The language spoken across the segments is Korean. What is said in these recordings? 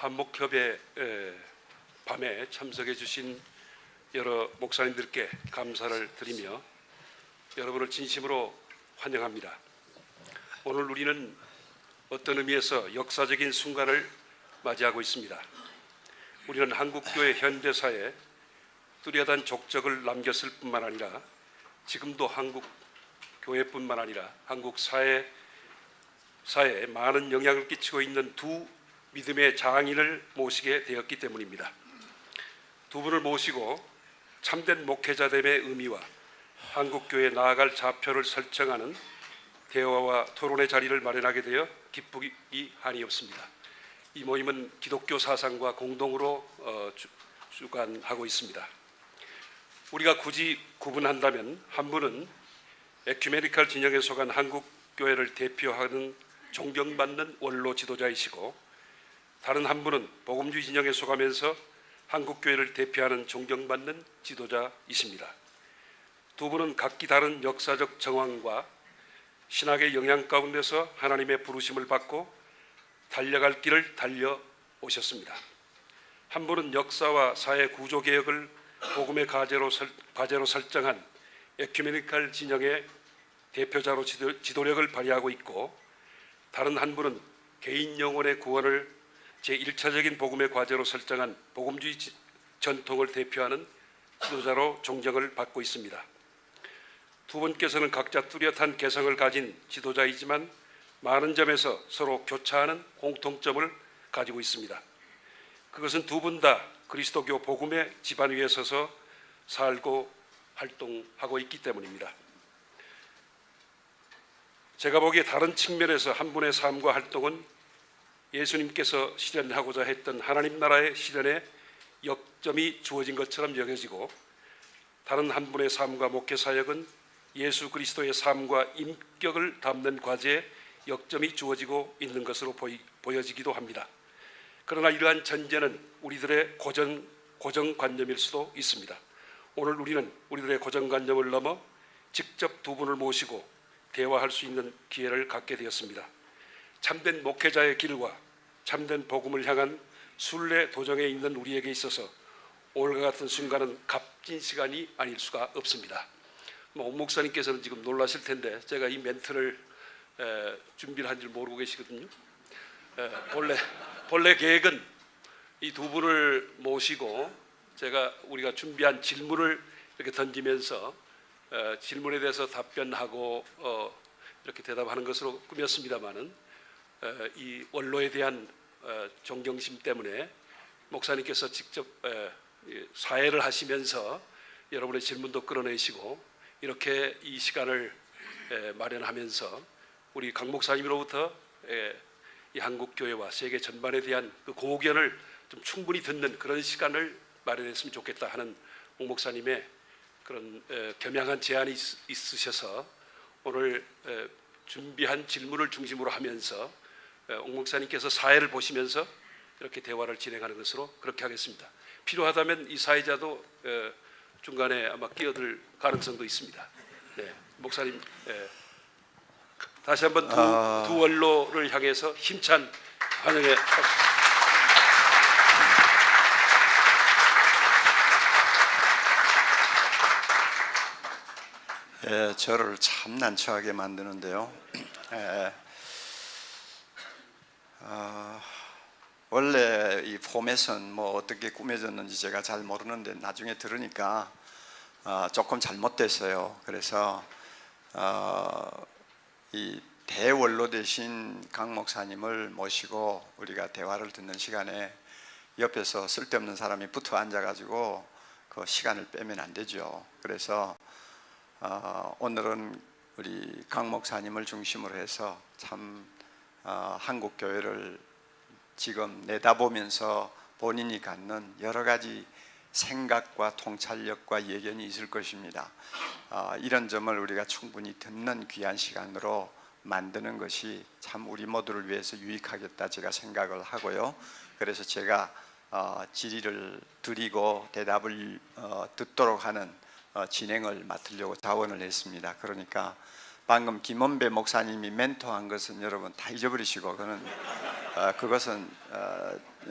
한목협의 밤에 참석해 주신 여러 목사님들께 감사를 드리며 여러분을 진심으로 환영합니다. 오늘 우리는 어떤 의미에서 역사적인 순간을 맞이하고 있습니다. 우리는 한국교회 현대사에 뚜렷한 족적을 남겼을 뿐만 아니라 지금도 한국교회뿐만 아니라 한국 사회에 많은 영향을 끼치고 있는 두 믿음의 장인을 모시게 되었기 때문입니다. 두 분을 모시고 참된 목회자됨의 의미와 한국교회에 나아갈 좌표를 설정하는 대화와 토론의 자리를 마련하게 되어 기쁘기 한이 없습니다. 이 모임은 기독교 사상과 공동으로 주관하고 있습니다. 우리가 굳이 구분한다면 한 분은 에큐메니칼 진영에 속한 한국교회를 대표하는 존경받는 원로 지도자이시고, 다른 한 분은 복음주의 진영에 속하면서 한국교회를 대표하는 존경받는 지도자이십니다. 두 분은 각기 다른 역사적 정황과 신학의 영향 가운데서 하나님의 부르심을 받고 달려갈 길을 달려오셨습니다. 한 분은 역사와 사회 구조 개혁을 복음의 과제로 설정한 에큐메니칼 진영의 대표자로 지도력을 발휘하고 있고, 다른 한 분은 개인 영혼의 구원을 제1차적인 복음의 과제로 설정한 복음주의 전통을 대표하는 지도자로 존경을 받고 있습니다. 두 분께서는 각자 뚜렷한 개성을 가진 지도자이지만 많은 점에서 서로 교차하는 공통점을 가지고 있습니다. 그것은 두 분 다 그리스도교 복음의 지반 위에 서서 살고 활동하고 있기 때문입니다. 제가 보기에 다른 측면에서 한 분의 삶과 활동은 예수님께서 실현하고자 했던 하나님 나라의 실현에 역점이 주어진 것처럼 여겨지고, 다른 한 분의 삶과 목회 사역은 예수 그리스도의 삶과 인격을 담는 과제에 역점이 주어지고 있는 것으로 보여지기도 합니다. 그러나 이러한 전제는 우리들의 고정관념일 수도 있습니다. 오늘 우리는 우리들의 고정관념을 넘어 직접 두 분을 모시고 대화할 수 있는 기회를 갖게 되었습니다. 참된 목회자의 길과 참된 복음을 향한 순례 도정에 있는 우리에게 있어서 오늘과 같은 순간은 값진 시간이 아닐 수가 없습니다. 옥 목사님께서는 지금 놀라실 텐데 제가 이 멘트를 준비를 한 줄 모르고 계시거든요. 본래 계획은 이 두 분을 모시고 우리가 준비한 질문을 이렇게 던지면서 질문에 대해서 답변하고 이렇게 대답하는 것으로 꾸몄습니다만은 이 원로에 대한 존경심 때문에 목사님께서 직접 사회를 하시면서 여러분의 질문도 끌어내시고 이렇게 이 시간을 마련하면서 우리 강 목사님으로부터 이 한국교회와 세계 전반에 대한 그 고견을 좀 충분히 듣는 그런 시간을 마련했으면 좋겠다 하는 옥 목사님의 그런 겸양한 제안이 있으셔서 오늘 준비한 질문을 중심으로 하면서 옥 목사님께서 사회를 보시면서 이렇게 대화를 진행하는 것으로 그렇게 하겠습니다. 필요하다면 이 사회자도 중간에 아마 끼어들 가능성도 있습니다. 네, 목사님 다시 한번 두 원로를 향해서 힘찬 환영의 저를 참 난처하게 만드는데요. 원래 이 포맷은 뭐 어떻게 꾸며졌는지 제가 잘 모르는데 나중에 들으니까 조금 잘못됐어요. 그래서 이 대원로 되신 강 목사님을 모시고 우리가 대화를 듣는 시간에 옆에서 쓸데없는 사람이 붙어 앉아가지고 그 시간을 빼면 안 되죠. 그래서 오늘은 우리 강 목사님을 중심으로 해서 참 한국 교회를 지금 내다보면서 본인이 갖는 여러 가지 생각과 통찰력과 예견이 있을 것입니다. 이런 점을 우리가 충분히 듣는 귀한 시간으로 만드는 것이 참 우리 모두를 위해서 유익하겠다 제가 생각을 하고요. 그래서 제가 질의를 드리고 대답을 듣도록 하는 진행을 맡으려고 자원을 했습니다. 그러니까 방금 김원배 목사님이 멘토한 것은 여러분 다 잊어버리시고 그것은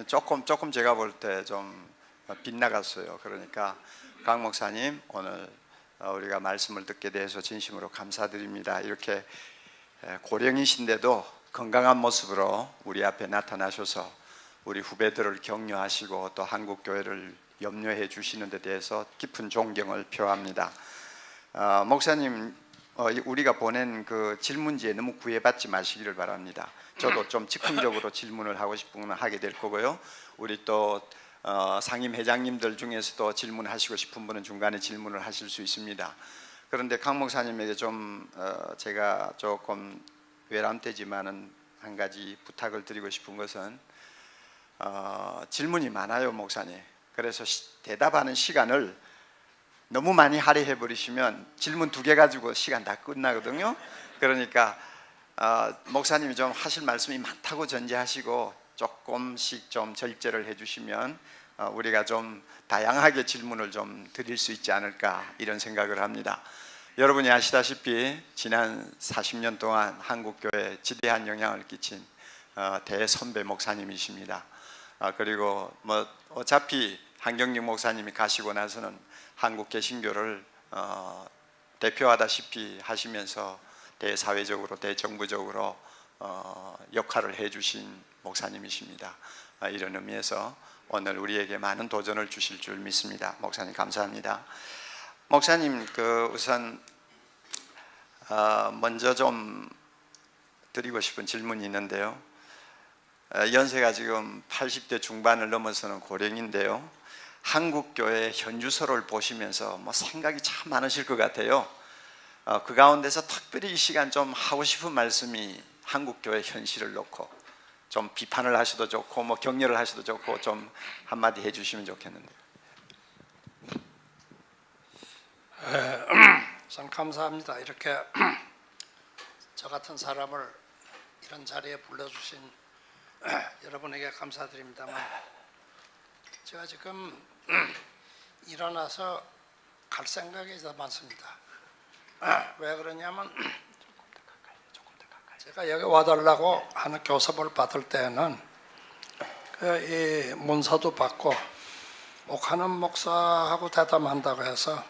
조금 제가 볼 때 좀 빗나갔어요. 그러니까 강 목사님 오늘 우리가 말씀을 듣게 돼서 진심으로 감사드립니다. 이렇게 고령이신데도 건강한 모습으로 우리 앞에 나타나셔서 우리 후배들을 격려하시고 또 한국 교회를 염려해 주시는 데 대해서 깊은 존경을 표합니다. 목사님 우리가 보낸 그 질문지에 너무 구애받지 마시기를 바랍니다. 저도 좀 즉흥적으로 질문을 하고 싶은 건 하게 될 거고요. 우리 또 상임 회장님들 중에서도 질문하시고 싶은 분은 중간에 질문을 하실 수 있습니다. 그런데 강 목사님에게 좀 제가 조금 외람되지만은 한 가지 부탁을 드리고 싶은 것은 질문이 많아요, 목사님. 그래서 대답하는 시간을 너무 많이 할애해 버리시면 질문 2개 가지고 시간 다 끝나거든요. 그러니까 목사님이 좀 하실 말씀이 많다고 전제하시고 조금씩 좀 절제를 해주시면 우리가 좀 다양하게 질문을 좀 드릴 수 있지 않을까 이런 생각을 합니다. 여러분이 아시다시피 지난 40년 동안 한국교회에 지대한 영향을 끼친 대선배 목사님이십니다. 그리고 뭐 어차피 한경직 목사님이 가시고 나서는 한국 개신교를 대표하다시피 하시면서 대사회적으로 대정부적으로 역할을 해주신 목사님이십니다. 이런 의미에서 오늘 우리에게 많은 도전을 주실 줄 믿습니다. 목사님 감사합니다. 목사님 우선 먼저 좀 드리고 싶은 질문이 있는데요. 연세가 지금 80대 중반을 넘어서는 고령인데요. 한국교회 현주소를 보시면서 뭐 생각이 참 많으실 것 같아요. 그 가운데서 특별히 이 시간 좀 하고 싶은 말씀이 한국교회 현실을 놓고 좀 비판을 하셔도 좋고 뭐 격려를 하셔도 좋고 좀 한마디 해주시면 좋겠는데. 우선 감사합니다. 이렇게 저 같은 사람을 이런 자리에 불러주신 여러분에게 감사드립니다만 제가 지금 일어나서 갈 생각이 더 많습니다. 왜 그러냐면 제가 여기 와달라고 하는 교섭을 받을 때는 이 문서도 받고 옥하는 목사하고 대담한다고 해서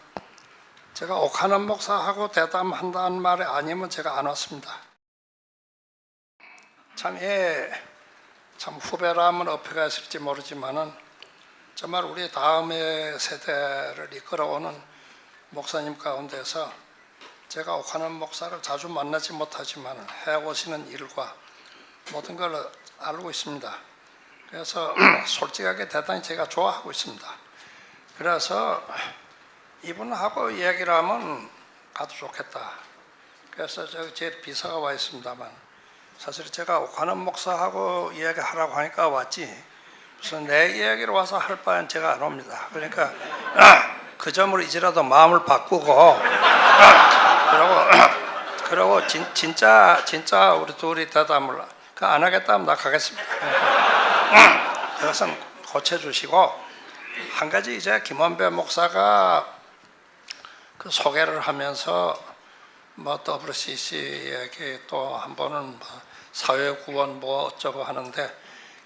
제가 옥하는 목사하고 대담한다는 말이 아니면 제가 안 왔습니다. 참 후배라면 어폐가 있을지 모르지만은 정말 우리 다음의 세대를 이끌어오는 목사님 가운데서 제가 옥하는 목사를 자주 만나지 못하지만 해오시는 일과 모든 걸 알고 있습니다. 그래서 솔직하게 대단히 제가 좋아하고 있습니다. 그래서 이분하고 이야기를 하면 가도 좋겠다. 그래서 제 비서가 와 있습니다만 사실 제가 옥하는 목사하고 이야기하라고 하니까 왔지 무슨 내 이야기로 와서 할 바엔 제가 안 옵니다. 그러니까 그 점을 이제라도 마음을 바꾸고 그러고 진짜 우리 둘이 대담을 안 하겠다면 나 가겠습니다. 그것은 고쳐주시고 한 가지 이제 김원배 목사가 그 소개를 하면서 뭐 WCC에게 또 한 번은 뭐 사회구원 뭐 어쩌고 하는데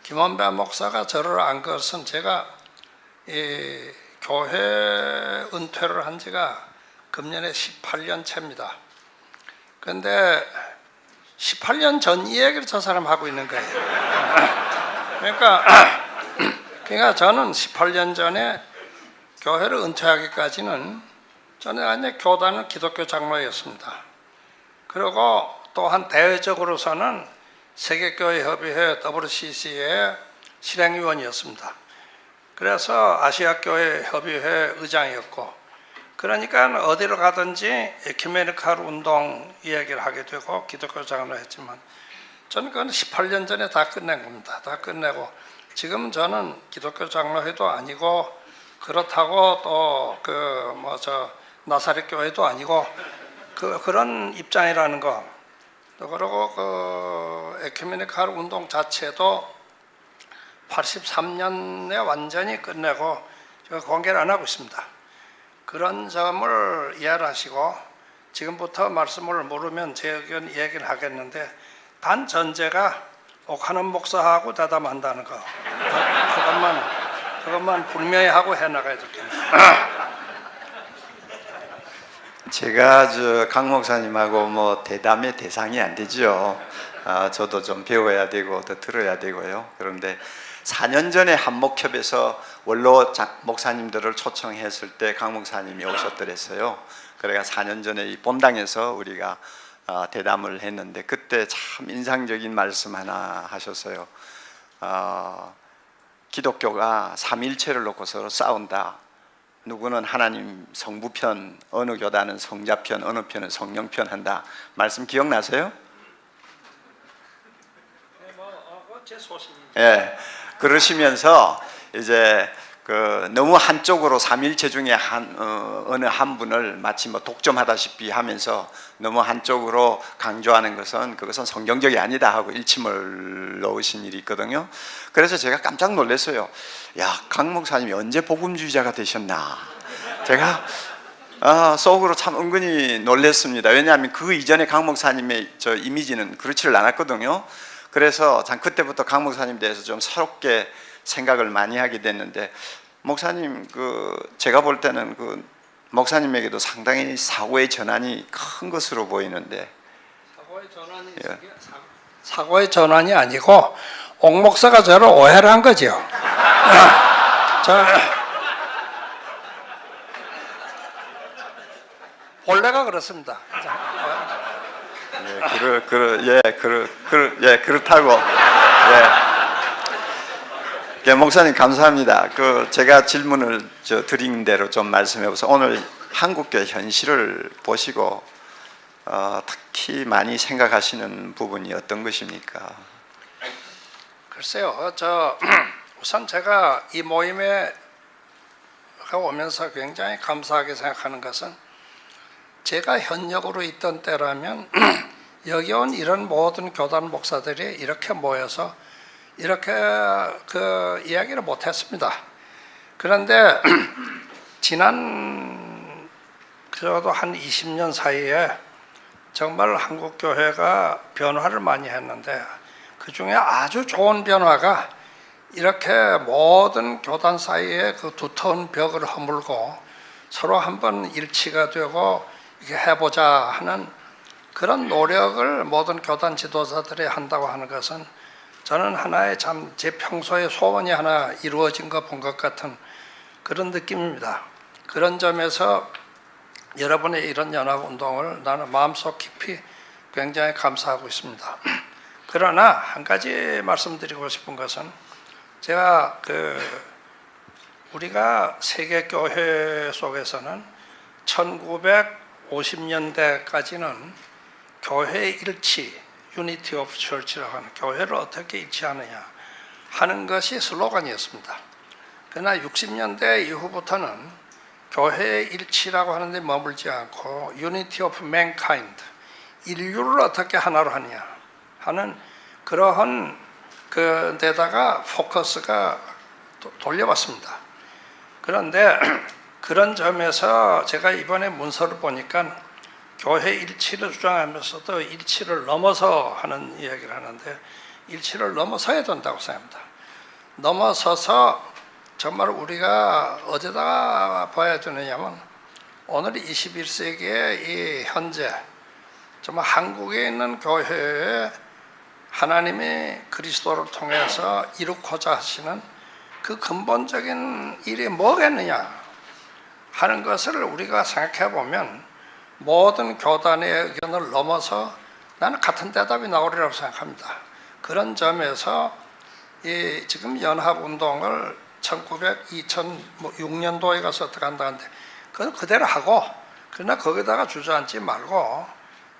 김원배 목사가 저를 안 것은 제가 이 교회 은퇴를 한 지가 금년에 18년 차입니다. 그런데 18년 전 이야기를 저 사람 하고 있는 거예요. 그러니까 저는 18년 전에 교회를 은퇴하기까지는 저는 아니 교단은 기독교 장로였습니다. 그리고 또한 대외적으로서는 세계교회협의회 WCC의 실행위원이었습니다. 그래서 아시아교회 협의회 의장이었고 그러니까 어디로 가든지 에큐메니칼 운동 이야기를 하게 되고 기독교 장로 했지만 저는 그건 18년 전에 다 끝낸 겁니다. 다 끝내고 지금 저는 기독교 장로회도 아니고 그렇다고 또 나사렛 교회도 아니고 그런 입장이라는 거. 또 그리고 그 에큐메니칼 운동 자체도 83년에 완전히 끝내고 제가 공개를 안 하고 있습니다. 그런 점을 이해를 하시고 지금부터 말씀을 물으면 제 의견 얘기를 하겠는데 단 전제가 옥하는 목사하고 대담한다는 거 그것만 분명히 하고 해나가야 되겠네요. 제가 강 목사님하고 뭐 대담의 대상이 안 되죠. 저도 좀 배워야 되고 더 들어야 되고요. 그런데 4년 전에 한목협에서 원로 목사님들을 초청했을 때 강 목사님이 오셨더랬어요. 그래가 4년 전에 이 본당에서 우리가 대담을 했는데 그때 참 인상적인 말씀 하나 하셨어요. 기독교가 삼일체를 놓고 서로 싸운다. 누구는 하나님 성부편, 어느 교단은 성자편, 어느 편은 성령편 한다. 말씀 기억나세요? 제 소신입니다. 예. 그러시면서 이제 너무 한쪽으로 삼일체 중에 어느 한 분을 마치 뭐 독점하다시피 하면서 너무 한쪽으로 강조하는 그것은 성경적이 아니다 하고 일침을 놓으신 일이 있거든요. 그래서 제가 깜짝 놀랐어요. 야, 강 목사님이 언제 복음주의자가 되셨나? 제가 속으로 참 은근히 놀랐습니다. 왜냐하면 그 이전에 강 목사님의 저 이미지는 그렇지를 않았거든요. 그래서 참 그때부터 강 목사님에 대해서 좀 새롭게 생각을 많이 하게 됐는데, 목사님 제가 볼 때는 목사님에게도 상당히 사고의 전환이 큰 것으로 보이는데. 사고의 전환이 아니고 옥 목사가 저를 오해를 한 거죠. 본래가 그렇습니다. 그렇다고. 목사님 감사합니다. 제가 질문을 드린 대로 좀 말씀해 보세요. 오늘 한국교회 현실을 보시고 특히 많이 생각하시는 부분이 어떤 것입니까? 글쎄요, 우선 제가 이 모임에 오면서 굉장히 감사하게 생각하는 것은, 제가 현역으로 있던 때라면 여기 온 이런 모든 교단 목사들이 이렇게 모여서 이렇게 이야기를 못했습니다. 그런데 지난 저도 한 20년 사이에 정말 한국 교회가 변화를 많이 했는데, 그 중에 아주 좋은 변화가 이렇게 모든 교단 사이에 그 두터운 벽을 허물고 서로 한번 일치가 되고 이렇게 해보자 하는 그런 노력을 모든 교단 지도자들이 한다고 하는 것은, 저는 하나의 참 제 평소의 소원이 하나 이루어진 것 본 것 같은 그런 느낌입니다. 그런 점에서 여러분의 이런 연합운동을 나는 마음속 깊이 굉장히 감사하고 있습니다. 그러나 한 가지 말씀드리고 싶은 것은, 제가 우리가 세계교회 속에서는 1950년대까지는 교회 일치, Unity of Church라고 하는, 교회를 어떻게 일치하느냐 하는 것이 슬로건이었습니다. 그러나 60년대 이후부터는 교회의 일치라고 하는데 머물지 않고 Unity of Mankind, 인류를 어떻게 하나로 하느냐 하는 그러한 데다가 포커스가 돌려봤습니다. 그런데 그런 점에서 제가 이번에 문서를 보니까 교회 일치를 주장하면서도 일치를 넘어서 하는 이야기를 하는데, 일치를 넘어서야 된다고 생각합니다. 넘어서서 정말 우리가 어디다가 봐야 되느냐면, 오늘 21세기의 이 현재 정말 한국에 있는 교회에 하나님이 그리스도를 통해서 이루고자 하시는 그 근본적인 일이 뭐겠느냐 하는 것을 우리가 생각해 보면, 모든 교단의 의견을 넘어서 나는 같은 대답이 나오리라고 생각합니다. 그런 점에서 지금 연합운동을 2006년도에 가서 어떻게 한다는데, 그건 그대로 하고, 그러나 거기다가 주저앉지 말고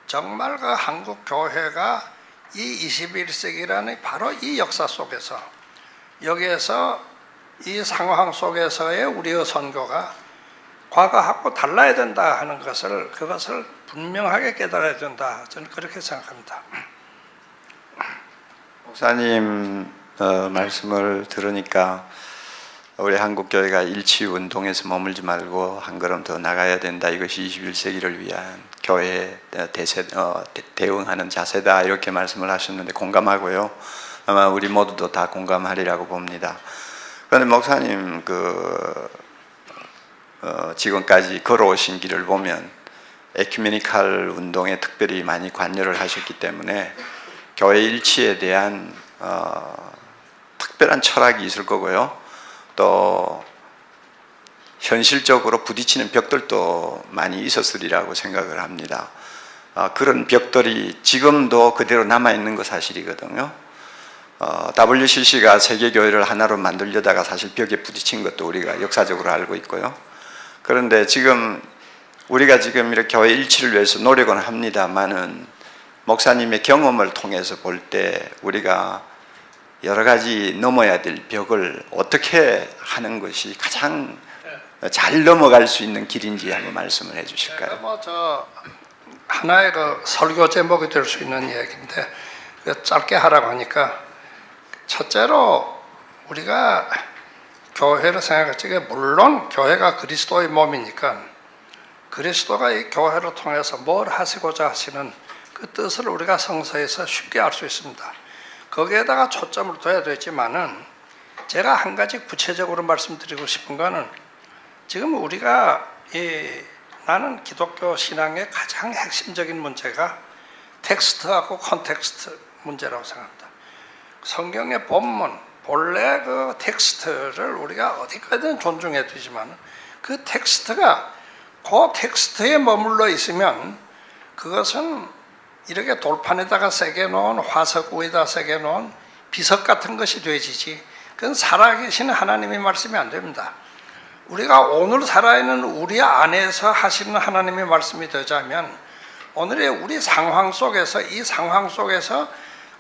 정말 그 한국 교회가 이 21세기라는 바로 이 역사 속에서, 여기에서 이 상황 속에서의 우리의 선교가 과거하고 달라야 된다 하는 그것을 분명하게 깨달아야 된다, 저는 그렇게 생각합니다. 목사님 말씀을 들으니까 우리 한국 교회가 일치 운동에서 머물지 말고 한 걸음 더 나가야 된다. 이것이 21세기를 위한 교회 대응하는 자세다. 이렇게 말씀을 하셨는데 공감하고요. 아마 우리 모두도 다 공감하리라고 봅니다. 그런데 목사님 지금까지 걸어오신 길을 보면 에큐메니칼 운동에 특별히 많이 관여를 하셨기 때문에 교회 일치에 대한 특별한 철학이 있을 거고요. 또 현실적으로 부딪히는 벽들도 많이 있었으리라고 생각을 합니다. 그런 벽들이 지금도 그대로 남아있는 거 사실이거든요. WCC가 세계교회를 하나로 만들려다가 사실 벽에 부딪힌 것도 우리가 역사적으로 알고 있고요. 그런데 지금 우리가 지금 이렇게 교회 일치를 위해서 노력은 합니다만은 목사님의 경험을 통해서 볼 때 우리가 여러 가지 넘어야 될 벽을 어떻게 하는 것이 가장 잘 넘어갈 수 있는 길인지 한번 말씀을 해주실까요? 저 하나의 설교 제목이 될 수 있는 얘기인데 짧게 하라고 하니까 첫째로 우리가 교회를 생각할 적에 물론 교회가 그리스도의 몸이니까 그리스도가 이 교회를 통해서 뭘 하시고자 하시는 그 뜻을 우리가 성서에서 쉽게 알 수 있습니다. 거기에다가 초점을 둬야 되지만은 제가 한 가지 구체적으로 말씀드리고 싶은 거는 지금 우리가 나는 기독교 신앙의 가장 핵심적인 문제가 텍스트하고 컨텍스트 문제라고 생각합니다. 성경의 본문 본래 그 텍스트를 우리가 어디까지든 존중해 두지만 그 텍스트가 그 텍스트에 머물러 있으면 그것은 이렇게 돌판에다가 새겨 놓은 화석 위에다 새겨 놓은 비석 같은 것이 되지지 그건 살아계신 하나님의 말씀이 안 됩니다. 우리가 오늘 살아있는 우리 안에서 하시는 하나님의 말씀이 되자면 오늘의 우리 상황 속에서 이 상황 속에서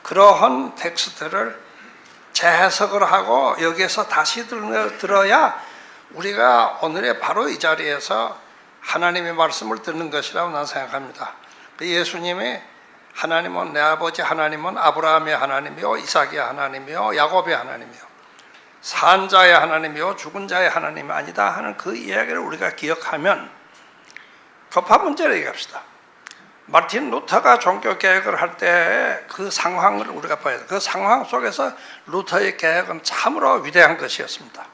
그러한 텍스트를 재해석을 하고 여기에서 다시 들어야 우리가 오늘의 바로 이 자리에서 하나님의 말씀을 듣는 것이라고 나는 생각합니다. 예수님이 하나님은 내 아버지 하나님은 아브라함의 하나님이요 이삭의 하나님이요 야곱의 하나님이요 산 자의 하나님이요 죽은 자의 하나님이 아니다 하는 그 이야기를 우리가 기억하면 교파 문제를 얘기합시다. 마틴 루터가 종교개혁을 할 때 그 상황을 우리가 봐야 돼. 그 상황 속에서 루터의 개혁은 참으로 위대한 것이었습니다.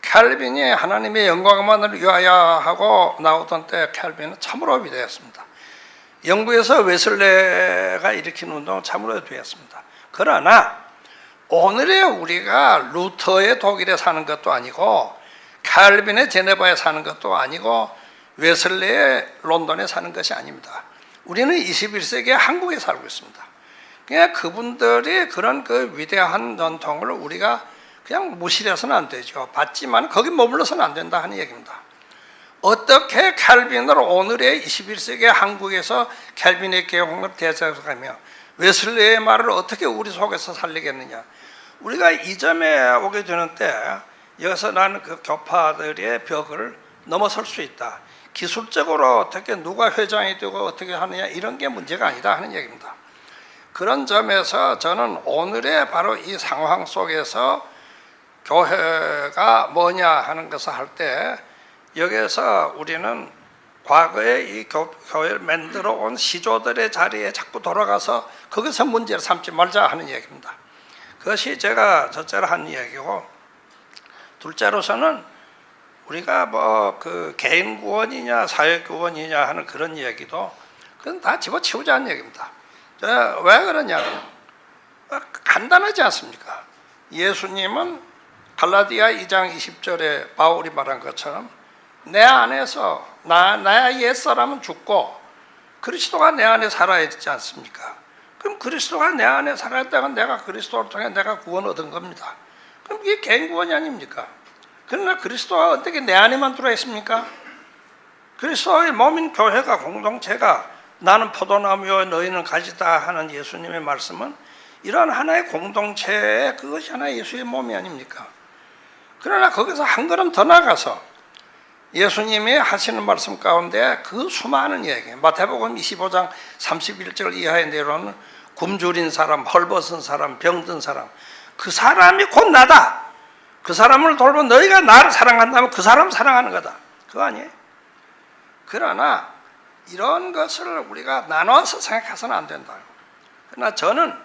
캘빈이 하나님의 영광만을 위하여 하고 나오던 때 캘빈은 참으로 위대했습니다. 영국에서 웨슬레가 일으킨 운동은 참으로 위대했습니다. 그러나 오늘의 우리가 루터의 독일에 사는 것도 아니고 칼빈의 제네바에 사는 것도 아니고 웨슬레의 론던에 사는 것이 아닙니다. 우리는 21세기에 한국에 살고 있습니다. 그냥 그분들이 그런 그 위대한 전통을 우리가 그냥 무시해서는 안 되죠. 받지만 거기 머물러서는 안 된다 하는 얘기입니다. 어떻게 칼빈을 오늘의 21세기 한국에서 칼빈의 개혁을 대적하며 웨슬레의 말을 어떻게 우리 속에서 살리겠느냐. 우리가 이 점에 오게 되는 때 여기서 나는 그 교파들의 벽을 넘어설 수 있다. 기술적으로 어떻게 누가 회장이 되고 어떻게 하느냐 이런 게 문제가 아니다 하는 얘기입니다. 그런 점에서 저는 오늘의 바로 이 상황 속에서 교회가 뭐냐 하는 것을 할 때 여기에서 우리는 과거에 이 교회를 만들어 온 시조들의 자리에 자꾸 돌아가서 거기서 문제를 삼지 말자 하는 얘기입니다. 그것이 제가 첫째로 한 이야기고 둘째로서는 우리가 뭐 그 개인 구원이냐 사회 구원이냐 하는 그런 이야기도 그건 다 집어치우자는 얘기입니다. 왜 그러냐면 간단하지 않습니까? 예수님은 갈라디아 2장 20절에 바울이 말한 것처럼 내 안에서 나의 옛사람은 죽고 그리스도가 내 안에 살아야 되지 않습니까? 그럼 그리스도가 내 안에 살아있다가 내가 그리스도를 통해 내가 구원 얻은 겁니다. 그럼 이게 개인 구원이 아닙니까? 그러나 그리스도가 어떻게 내 안에만 들어있습니까? 그리스도의 몸인 교회가 공동체가 나는 포도나무요 너희는 가지다 하는 예수님의 말씀은 이런 하나의 공동체의 그것이 하나의 예수의 몸이 아닙니까? 그러나 거기서 한 걸음 더 나가서 예수님이 하시는 말씀 가운데 그 수많은 얘기 마태복음 25장 31절 이하에 내려오는 굶주린 사람, 헐벗은 사람, 병든 사람 그 사람이 곧 나다. 그 사람을 돌보 너희가 나를 사랑한다면 그 사람 사랑하는 거다. 그거 아니에요? 그러나 이런 것을 우리가 나눠서 생각해서는 안 된다. 그러나 저는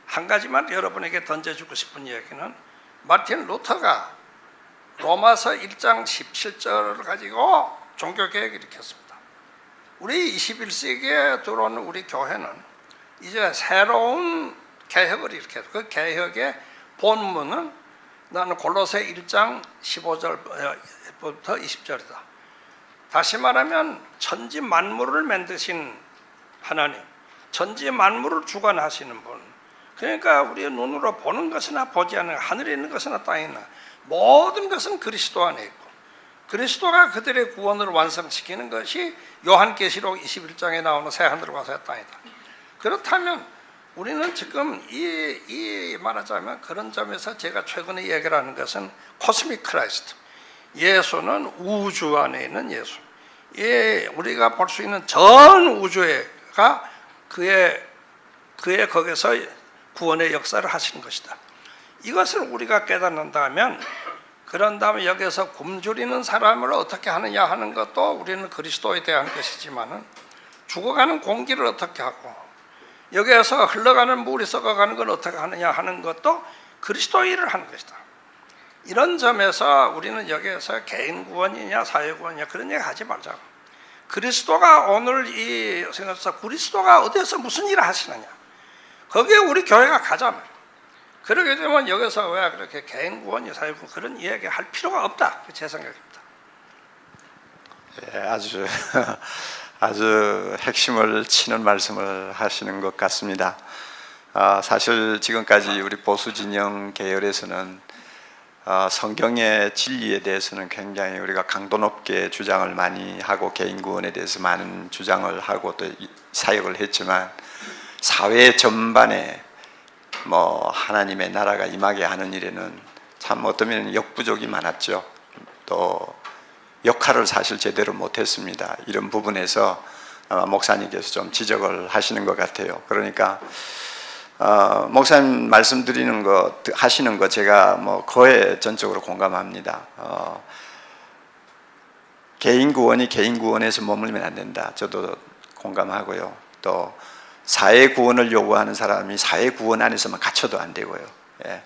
한 가지만 여러분에게 던져주고 싶은 이야기는 마틴 루터가 로마서 1장 17절을 가지고 종교개혁을 일으켰습니다. 우리 21세기에 들어오는 우리 교회는 이제 새로운 개혁을 일으켰어요. 그 개혁의 본문은 나는 골로새 1장 15절부터 20절이다. 다시 말하면 천지 만물을 만드신 하나님, 천지 만물을 주관하시는 분, 그러니까 우리의 눈으로 보는 것이나 보지 않는 하늘에 있는 것이나 땅에 있는 모든 것은 그리스도 안에 있고 그리스도가 그들의 구원을 완성시키는 것이 요한계시록 21장에 나오는 새하늘과 새 땅이다. 그렇다면 우리는 지금 이 말하자면 그런 점에서 제가 최근에 얘기를 하는 것은 코스믹 크라이스트, 예수는 우주 안에 있는 예수. 우리가 볼 수 있는 전 우주가 그의 거기서 구원의 역사를 하신 것이다. 이것을 우리가 깨닫는다면, 그런 다음에 여기서 굶주리는 사람을 어떻게 하느냐 하는 것도 우리는 그리스도에 대한 것이지만은, 죽어가는 공기를 어떻게 하고 여기에서 흘러가는 물이 썩어가는 걸 어떻게 하느냐 하는 것도 그리스도의 일을 하는 것이다. 이런 점에서 우리는 여기에서 개인 구원이냐 사회 구원이냐 그런 얘기 하지 말자고. 그리스도가 오늘 이 생각에서 그리스도가 어디에서 무슨 일을 하시느냐, 거기에 우리 교회가 가자 말이야. 그러게 되면 여기서 왜 그렇게 개인 구원이 사회 구원 그런 이야기 할 필요가 없다, 제 생각입니다. 예, 아주 핵심을 치는 말씀을 하시는 것 같습니다. 사실 지금까지 우리 보수 진영 계열에서는 성경의 진리에 대해서는 굉장히 우리가 강도 높게 주장을 많이 하고 개인 구원에 대해서 많은 주장을 하고 또 사역을 했지만, 사회 전반에 하나님의 나라가 임하게 하는 일에는 참 어쩌면 역부족이 많았죠. 또 역할을 사실 제대로 못했습니다. 이런 부분에서 목사님께서 좀 지적을 하시는 것 같아요. 그러니까 목사님 말씀드리는 거 하시는 거 제가 거의 전적으로 공감합니다. 개인 구원이 개인 구원에서 머물면 안 된다. 저도 공감하고요. 또 사회 구원을 요구하는 사람이 사회 구원 안에서만 갇혀도 안 되고요. 예.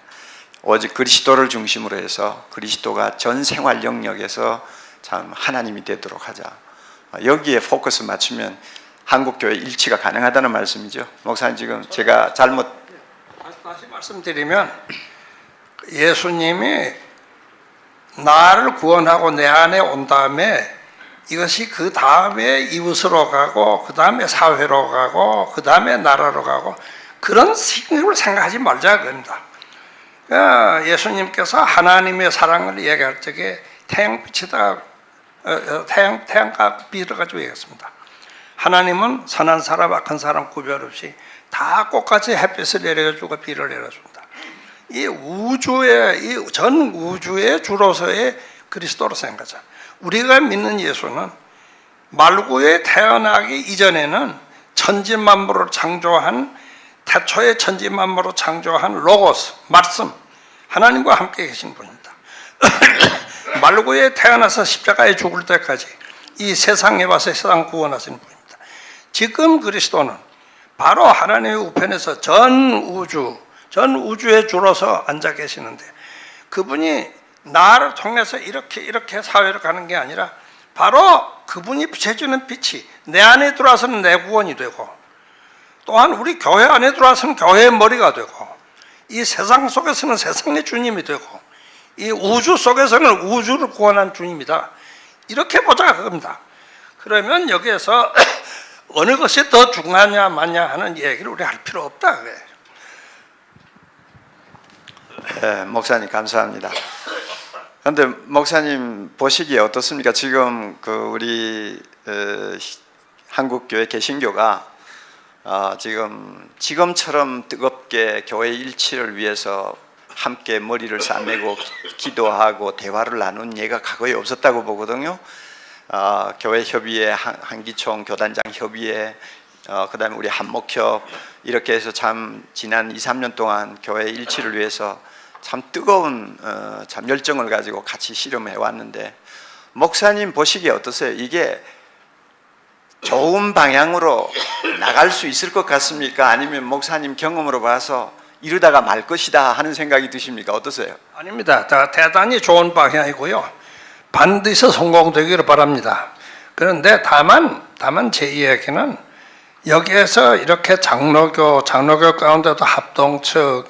오직 그리스도를 중심으로 해서 그리스도가 전 생활 영역에서 참 하나님이 되도록 하자. 여기에 포커스 맞추면 한국교회 일치가 가능하다는 말씀이죠. 목사님, 지금 제가 잘못 다시 말씀드리면, 예수님이 나를 구원하고 내 안에 온 다음에 이것이 그 다음에 이웃으로 가고 그 다음에 사회로 가고 그 다음에 나라로 가고 그런 식으로 생각하지 말자 그겁니다. 예수님께서 하나님의 사랑을 얘기할 적에 태양빛에다 태양과 비를 가지고 얘기했습니다. 하나님은 선한 사람 악한 사람 구별 없이 다 똑같이 햇빛을 내려주고 비를 내려준다. 이 전 우주의 주로서의 그리스도로 생각하자. 우리가 믿는 예수는 말구에 태어나기 이전에는 천지 만물을 창조한, 태초에 천지 만물을 창조한 로고스, 말씀, 하나님과 함께 계신 분입니다. 말구에 태어나서 십자가에 죽을 때까지 이 세상에 와서 세상 구원하시는 분입니다. 지금 그리스도는 바로 하나님의 우편에서 전 우주의 주로서 앉아 계시는데, 그분이 나를 통해서 이렇게 사회로 가는 게 아니라 바로 그분이 비춰주는 빛이 내 안에 들어와서는 내 구원이 되고, 또한 우리 교회 안에 들어와서는 교회의 머리가 되고, 이 세상 속에서는 세상의 주님이 되고, 이 우주 속에서는 우주를 구원한 주님이다. 이렇게 보자 그겁니다. 그러면 여기에서 어느 것이 더 중요하냐 마냐 하는 얘기를 우리 할 필요 없다 그래. 네, 목사님 감사합니다. 그런데 목사님 보시기에 어떻습니까? 지금 우리 한국교회 개신교가 지금처럼 뜨겁게 교회 일치를 위해서 함께 머리를 싸매고 기도하고 대화를 나눈 예가 과거에 없었다고 보거든요. 교회 협의회, 한기총 교단장 협의회, 그다음에 우리 한목협, 이렇게 해서 참 지난 2, 3년 동안 교회 일치를 위해서 참 뜨거운 참 열정을 가지고 같이 실험해 왔는데 목사님 보시기에 어떠세요? 이게 좋은 방향으로 나갈 수 있을 것 같습니까? 아니면 목사님 경험으로 봐서 이러다가 말 것이다 하는 생각이 드십니까? 어떠세요? 아닙니다. 대단히 좋은 방향이고요. 반드시 성공되기를 바랍니다. 그런데 다만 제 이야기는 여기에서 이렇게 장로교 가운데도 합동측,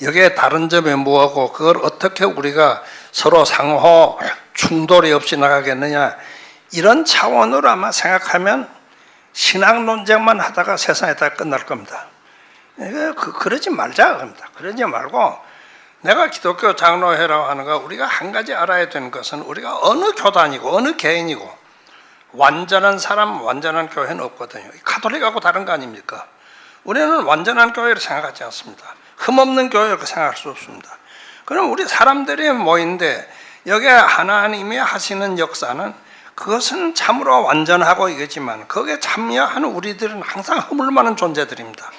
여기에 다른 점이 뭐고 그걸 어떻게 우리가 서로 상호 충돌이 없이 나가겠느냐 이런 차원으로 아마 생각하면 신앙 논쟁만 하다가 세상에 다 끝날 겁니다. 그러지 말자 겁니다. 그러지 말고 내가 기독교 장로회라고 하는 거 우리가 한 가지 알아야 되는 것은 우리가 어느 교단이고 어느 개인이고 완전한 사람, 완전한 교회는 없거든요. 가톨릭하고 다른 거 아닙니까? 우리는 완전한 교회를 생각하지 않습니다. 흠없는 교회라고 생각할 수 없습니다. 그럼 우리 사람들이 모인데 여기에 하나님이 하시는 역사는 그것은 참으로 완전하고 이거지만 거기에 참여하는 우리들은 항상 허물많은 존재들입니다.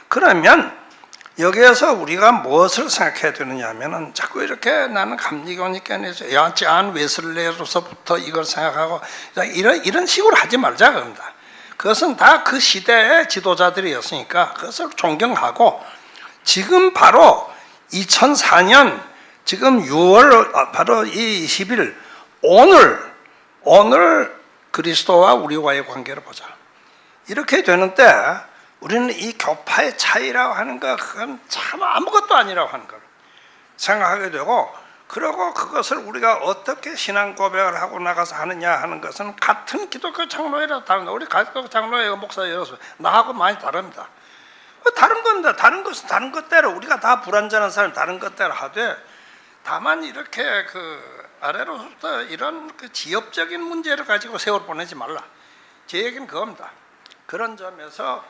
그러면 여기에서 우리가 무엇을 생각해야 되느냐 하면은 자꾸 이렇게 나는 감리교니까 존 웨슬레로서부터 이걸 생각하고 이런 식으로 하지 말자 그럽니다. 그것은 다 그 시대의 지도자들이었으니까 그것을 존경하고 지금 바로 2004년 지금 6월 바로 이 20일 오늘 그리스도와 우리와의 관계를 보자. 이렇게 되는데 우리는 이 교파의 차이라고 하는 거 그건 참 아무것도 아니라고 하는 걸 생각하게 되고 그리고 그것을 우리가 어떻게 신앙 고백을 하고 나가서 하느냐 하는 것은 같은 기독교 장로회라 다릅니다. 우리 기독교 장로회 목사여서 나하고 많이 다릅니다. 다른 건데 다른 것은 다른 것대로 우리가 다 불완전한 사람 다른 것대로 하되 다만 이렇게 그 아래로부터 이런 그 지역적인 문제를 가지고 세월 보내지 말라. 제 얘기는 그겁니다. 그런 점에서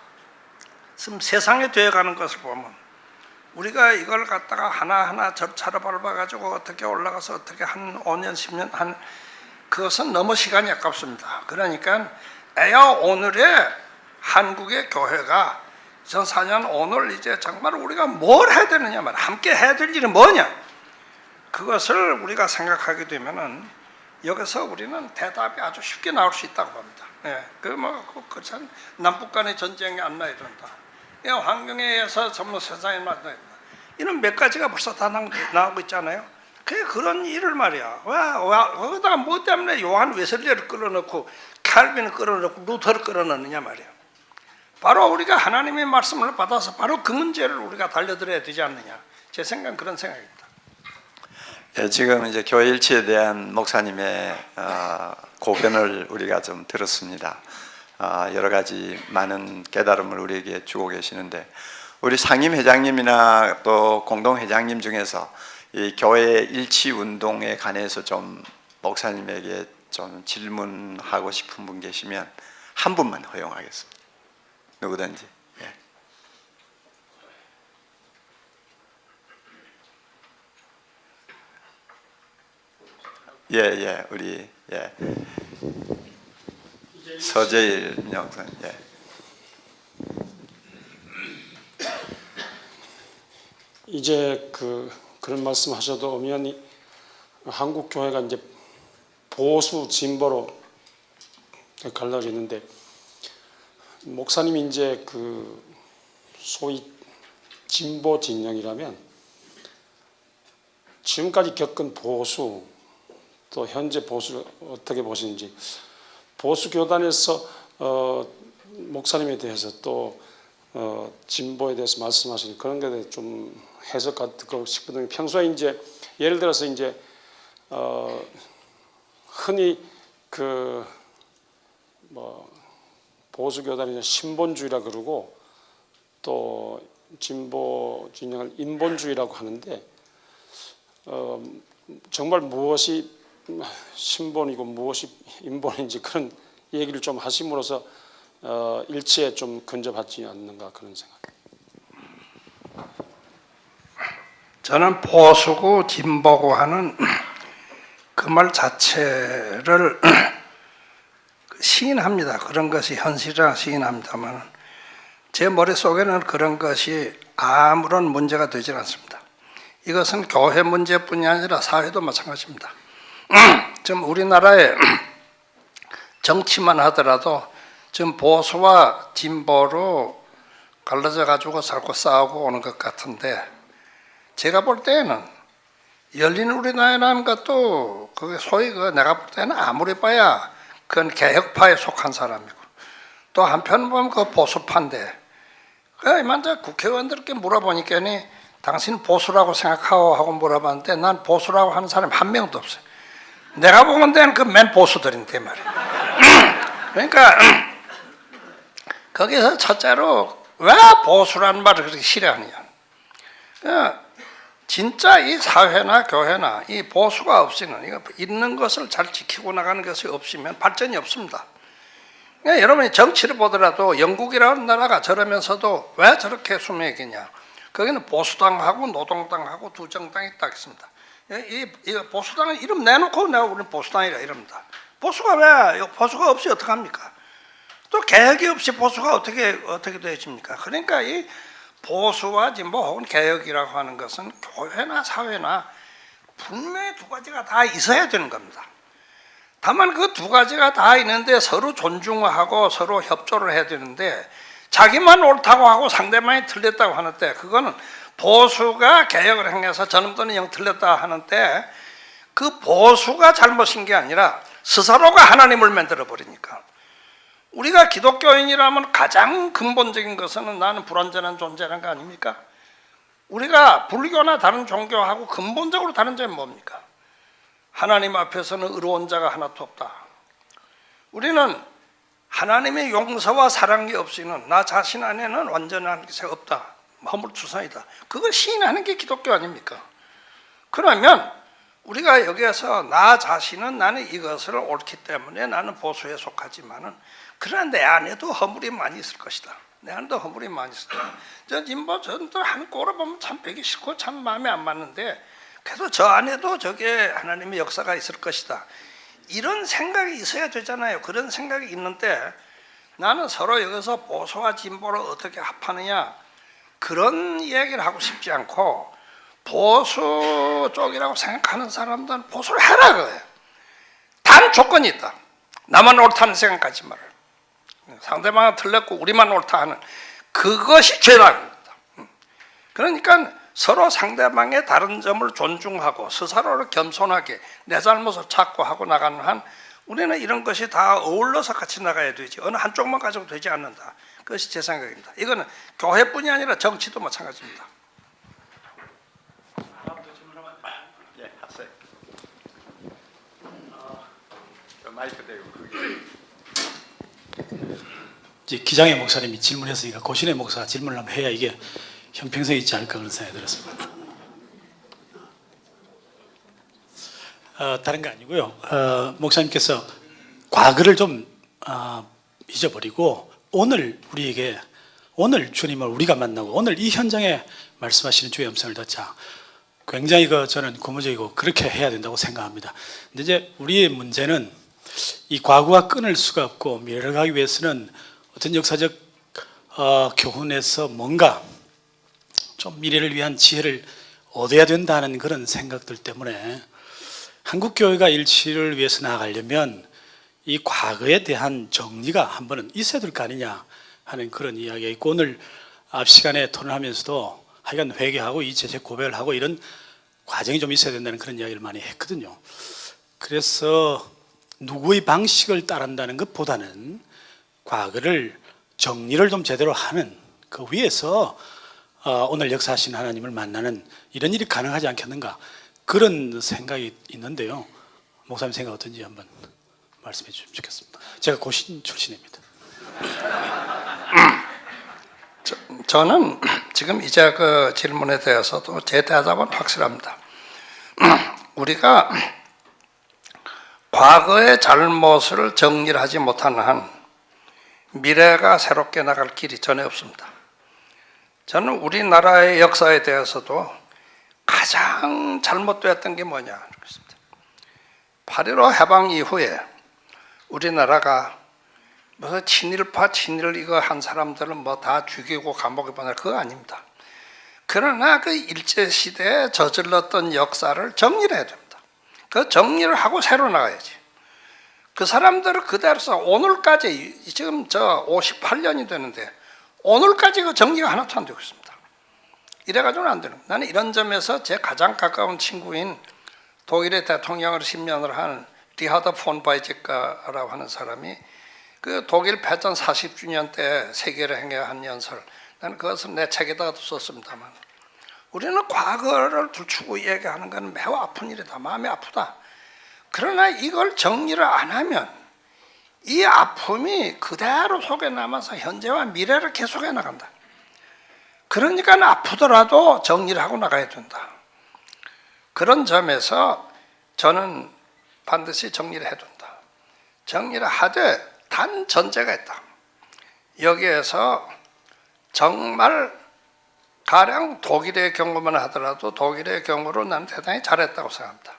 지금 세상에 되어가는 것을 보면 우리가 이걸 갖다가 하나하나 절차를 밟아가지고 어떻게 올라가서 어떻게 한 5년 10년 한 그것은 너무 시간이 아깝습니다. 그러니까 에야 오늘의 한국의 교회가 2004년 오늘 이제 정말 우리가 뭘 해야 되느냐 말이야. 함께 해야 될 일은 뭐냐 그것을 우리가 생각하게 되면은 여기서 우리는 대답이 아주 쉽게 나올 수 있다고 봅니다. 그렇잖아요. 남북 간의 전쟁이 안 나 이런다. 환경에 의해서 전부 세상에 맞다. 이런 몇 가지가 벌써 다 나오고 있잖아요. 그런 일을 말이야. 거기다가 뭐 때문에 요한 웨슬리를 끌어넣고 칼빈을 끌어넣고 루터를 끌어넣느냐 말이야. 바로 우리가 하나님의 말씀을 받아서 바로 그 문제를 우리가 달려들어야 되지 않느냐. 제 생각은 그런 생각입니다. 예, 지금 이제 교회 일치에 대한 목사님의 고변을 우리가 좀 들었습니다. 여러 가지 많은 깨달음을 우리에게 주고 계시는데 우리 상임 회장님이나 또 공동 회장님 중에서 이 교회 일치 운동에 관해서 좀 목사님에게 좀 질문하고 싶은 분 계시면 한 분만 허용하겠습니다. 누구든지. 우리 서재일 목사님. 이제 그런 말씀하셔도 엄연히 한국 교회가 이제 보수 진보로 갈라지는데 목사님이 이제 그 소위 진보 진영이라면 지금까지 겪은 보수 또 현재 보수를 어떻게 보시는지 보수 교단에서 목사님에 대해서 또 진보에 대해서 말씀하시는 그런 것에 대해 좀 해석 듣고 싶거든요. 평소에 이제 예를 들어서 이제 흔히 보수 교단이 신본주의라 그러고 또 진보 진영을 인본주의라고 하는데 정말 무엇이 신본이고 무엇이 인본인지 그런 얘기를 좀 하심으로써 일치에 좀 근접하지 않는가 그런 생각. 저는 보수고 진보고 하는 그 말 자체를 시인합니다. 그런 것이 현실이라 시인합니다만 제 머릿속에는 그런 것이 아무런 문제가 되질 않습니다. 이것은 교회 문제뿐이 아니라 사회도 마찬가지입니다. 지금 우리나라에 정치만 하더라도 지금 보수와 진보로 갈라져 가지고 자꾸 싸우고 오는 것 같은데, 제가 볼 때는 열린 우리나라라는 것도 그게 소위 내가 볼 때는 아무리 봐야 그건 개혁파에 속한 사람이고, 또 한편 보면 그 보수파인데, 먼저 국회의원들께 물어보니까니 당신 보수라고 생각하고 하고 물어봤는데, 난 보수라고 하는 사람이 한 명도 없어요. 내가 보는 데는 그 맨 보수들인데 말이에요. 그러니까 거기서 첫째로 왜 보수라는 말을 그렇게 싫어하느냐. 진짜 이 사회나 교회나 이 보수가 없이는, 있는 것을 잘 지키고 나가는 것이 없으면 발전이 없습니다. 여러분이 정치를 보더라도 영국이라는 나라가 저러면서도 왜 저렇게 수명이겠냐. 거기는 보수당하고 노동당하고 두 정당이 딱 있습니다. 이 보수당은 이름 내놓고 내가 우리는 보수당이라 이럽니다. 보수가 없이 어떡합니까? 또 개혁이 없이 보수가 어떻게 되어집니까? 그러니까 이 보수와 진보 혹은 개혁이라고 하는 것은 교회나 사회나 분명히 두 가지가 다 있어야 되는 겁니다. 다만 그 두 가지가 다 있는데 서로 존중하고 서로 협조를 해야 되는데, 자기만 옳다고 하고 상대방이 틀렸다고 하는데, 그거는 보수가 개혁을 행해서 저놈들은 영 틀렸다 하는데, 그 보수가 잘못인 게 아니라 스스로가 하나님을 만들어 버리니까. 우리가 기독교인이라면 가장 근본적인 것은 나는 불완전한 존재라는 거 아닙니까? 우리가 불교나 다른 종교하고 근본적으로 다른 점이 뭡니까? 하나님 앞에서는 의로운 자가 하나도 없다. 우리는 하나님의 용서와 사랑이 없이는 나 자신 안에는 완전한 것이 없다. 허물투성이다. 그걸 시인하는 게 기독교 아닙니까? 그러면 우리가 여기에서 나 자신은 나는 이것을 옳기 때문에 나는 보수에 속하지만은, 그러나 내 안에도 허물이 많이 있을 것이다. 내 안에도 허물이 많이 있을 것이다. 저 진보 저들 하는 꼴을 보면 참 보기 싫고 참 마음에 안 맞는데, 그래도 저 안에도 저게 하나님의 역사가 있을 것이다. 이런 생각이 있어야 되잖아요. 그런 생각이 있는데, 나는 서로 여기서 보수와 진보를 어떻게 합하느냐, 그런 이야기를 하고 싶지 않고, 보수 쪽이라고 생각하는 사람들은 보수를 해라 그거예요. 단 조건이 있다. 나만 옳다는 생각하지 말아. 상대방은 틀렸고 우리만 옳다 하는 그것이 죄다. 그러니까 서로 상대방의 다른 점을 존중하고 스스로를 겸손하게 내 잘못을 찾고 하고 나가는 한, 우리는 이런 것이 다 어울러서 같이 나가야 되지, 어느 한쪽만 가지고 되지 않는다. 그것이 제 생각입니다. 이거는 교회뿐이 아니라 정치도 마찬가지입니다. 예, 하세요. 마이크 대고 이제 기장의 목사님이 질문했으니까 고신의 목사가 질문을 한번 해야 이게 형평성이 있지 않을까 그런 생각이 들었습니다. 다른 거 아니고요. 목사님께서 과거를 좀 잊어버리고 오늘 우리에게, 오늘 주님을 우리가 만나고 오늘 이 현장에 말씀하시는 주의 음성을 듣자. 굉장히 저는 고무적이고 그렇게 해야 된다고 생각합니다. 근데 이제 우리의 문제는 이 과거와 끊을 수가 없고 미래를 가기 위해서는 어떤 역사적 교훈에서 뭔가 좀 미래를 위한 지혜를 얻어야 된다는 그런 생각들 때문에 한국교회가 일치를 위해서 나아가려면 이 과거에 대한 정리가 한 번은 있어야 될 거 아니냐 하는 그런 이야기가 있고, 오늘 앞 시간에 토론하면서도 하여간 회개하고 이 죄 고백을 하고 이런 과정이 좀 있어야 된다는 그런 이야기를 많이 했거든요. 그래서 누구의 방식을 따른다는 것보다는 과거를 정리를 좀 제대로 하는 그 위에서 오늘 역사하신 하나님을 만나는 이런 일이 가능하지 않겠는가, 그런 생각이 있는데요. 목사님 생각 어떤지 한번 말씀해 주시면 좋겠습니다. 제가 고신 출신입니다. 저는 지금 이제 그 질문에 대해서도 제 대답은 확실합니다. 우리가 과거의 잘못을 정리를 하지 못하는 한 미래가 새롭게 나갈 길이 전혀 없습니다. 저는 우리나라의 역사에 대해서도 가장 잘못되었던 게 뭐냐, 8.15 해방 이후에 우리나라가 친일파 친일 이거 한 사람들은 다 죽이고 감옥에 보내, 그거 아닙니다. 그러나 그 일제 시대에 저질렀던 역사를 정리를 해야 됩니다. 그 정리를 하고 새로 나가야지. 그 사람들을 그대로서 오늘까지 지금 저 58년이 되는데 오늘까지 그 정리가 하나도 안 되고 있습니다. 이래가지고는 안 되는 거예요. 나는 이런 점에서 제 가장 가까운 친구인 독일의 대통령으로 10년을 한 리하드 폰 바이제카라고 하는 사람이 그 독일 패전 40주년 때 세계를 행해한 연설, 나는 그것을 내 책에다가도 썼습니다만, 우리는 과거를 들추고 얘기하는 건 매우 아픈 일이다. 마음이 아프다. 그러나 이걸 정리를 안 하면 이 아픔이 그대로 속에 남아서 현재와 미래를 계속해 나간다. 그러니까 아프더라도 정리를 하고 나가야 된다. 그런 점에서 저는 반드시 정리를 해둔다. 정리를 하되 단 전제가 있다. 여기에서 정말 가령 독일의 경우만 하더라도 독일의 경우로 나는 대단히 잘했다고 생각합니다.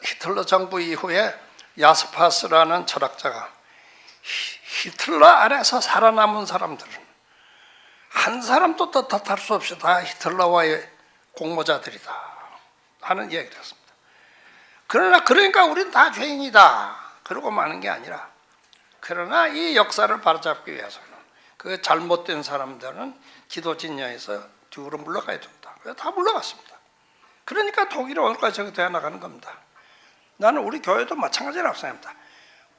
히틀러 정부 이후에 야스파스라는 철학자가 히틀러 아래서 살아남은 사람들은 한 사람도 탓할 수 없이 다 히틀러와의 공모자들이다 하는 얘기를 했습니다. 그러니까 우리는 다 죄인이다 그러고 마는 게 아니라, 그러나 이 역사를 바로잡기 위해서는 그 잘못된 사람들은 지도 진영에서 뒤로 물러가야 된다. 그래서 다 물러갔습니다. 그러니까 독일이 오늘까지 저기 되어 나가는 겁니다. 나는 우리 교회도 마찬가지라고 생각합니다.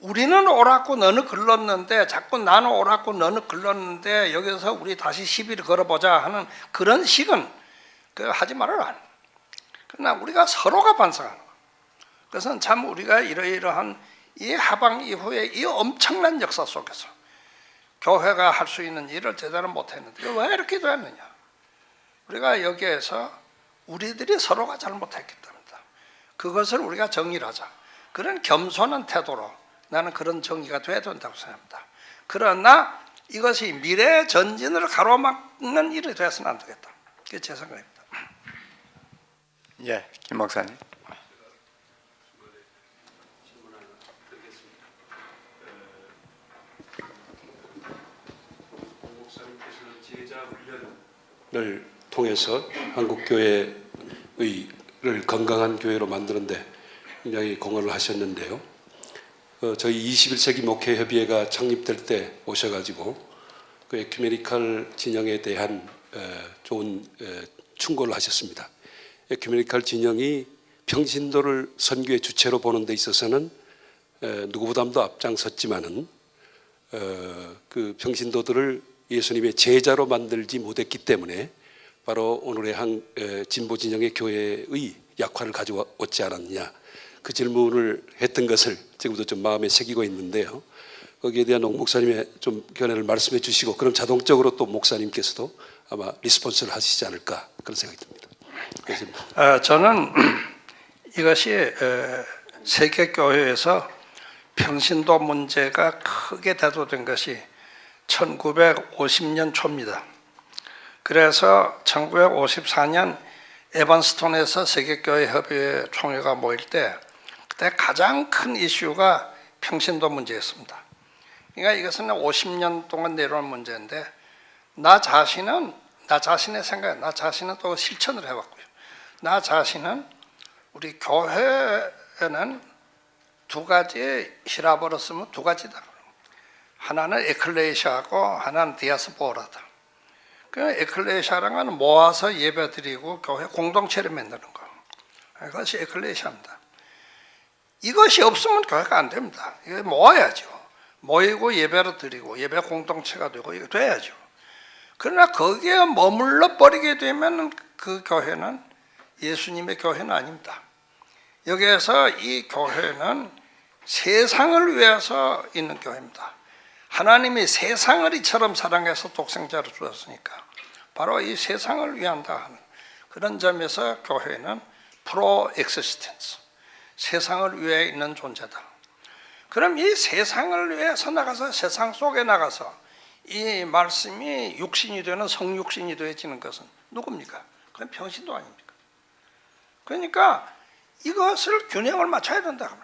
우리는 옳았고 너는 글렀는데, 자꾸 나는 옳았고 너는 글렀는데 여기서 우리 다시 시비를 걸어보자 하는 그런 식은 하지 말아라. 그러나 우리가 서로가 반성하는 거. 그것은 참 우리가 이러이러한 이 하방 이후에 이 엄청난 역사 속에서 교회가 할 수 있는 일을 제대로 못했는데 왜 이렇게 됐느냐. 우리가 여기에서 우리들이 서로가 잘못했기 때문이다. 그것을 우리가 정리를 하자. 그런 겸손한 태도로 나는 그런 정리가 돼야 된다고 생각합니다. 그러나 이것이 미래의 전진을 가로막는 일이 되어서는 안 되겠다. 그게 제 생각입니다. 예, 김 목사님. 를 통해서 한국 교회를 건강한 교회로 만드는데 굉장히 공헌을 하셨는데요. 저희 21세기 목회협의회가 창립될 때 오셔가지고 그 에큐메니칼 진영에 대한 좋은 충고를 하셨습니다. 에큐메니칼 진영이 평신도를 선교의 주체로 보는 데 있어서는 누구보다도 앞장섰지만은 그 평신도들을 예수님의 제자로 만들지 못했기 때문에 바로 오늘의 한 진보 진영의 교회의 약화를 가져왔지 않았느냐, 그 질문을 했던 것을 지금도 좀 마음에 새기고 있는데요. 거기에 대한 옥 목사님의 좀 견해를 말씀해 주시고, 그럼 자동적으로 또 목사님께서도 아마 리스폰스를 하시지 않을까 그런 생각이 듭니다. 저는 이것이 세계 교회에서 평신도 문제가 크게 대두된 것이 1950년 초입니다. 그래서 1954년 에반스톤에서 세계교회협의회 총회가 모일 때 그때 가장 큰 이슈가 평신도 문제였습니다. 그러니까 이것은 50년 동안 내려온 문제인데, 나 자신의 생각, 나 자신은 또 실천을 해왔고요. 나 자신은 우리 교회에는 두 가지 히라보로 쓰면 두 가지다. 하나는 에클레시아고 하나는 디아스포라다. 그 에클레시아라는 건 모아서 예배드리고 교회 공동체를 만드는 거. 그것이 에클레시아입니다. 이것이 없으면 교회가 안 됩니다. 이거 모아야죠. 모이고 예배를 드리고 예배 공동체가 되고 이거 돼야죠. 그러나 거기에 머물러 버리게 되면 그 교회는 예수님의 교회는 아닙니다. 여기에서 이 교회는 세상을 위해서 있는 교회입니다. 하나님이 세상을 이처럼 사랑해서 독생자를 주었으니까 바로 이 세상을 위한다 하는 그런 점에서 교회는 프로 엑시스텐스, 세상을 위해 있는 존재다. 그럼 이 세상을 위해서 나가서 세상 속에 나가서 이 말씀이 육신이 되는 성육신이 되어지는 것은 누굽니까? 그건 평신도 아닙니까? 그러니까 이것을 균형을 맞춰야 된다.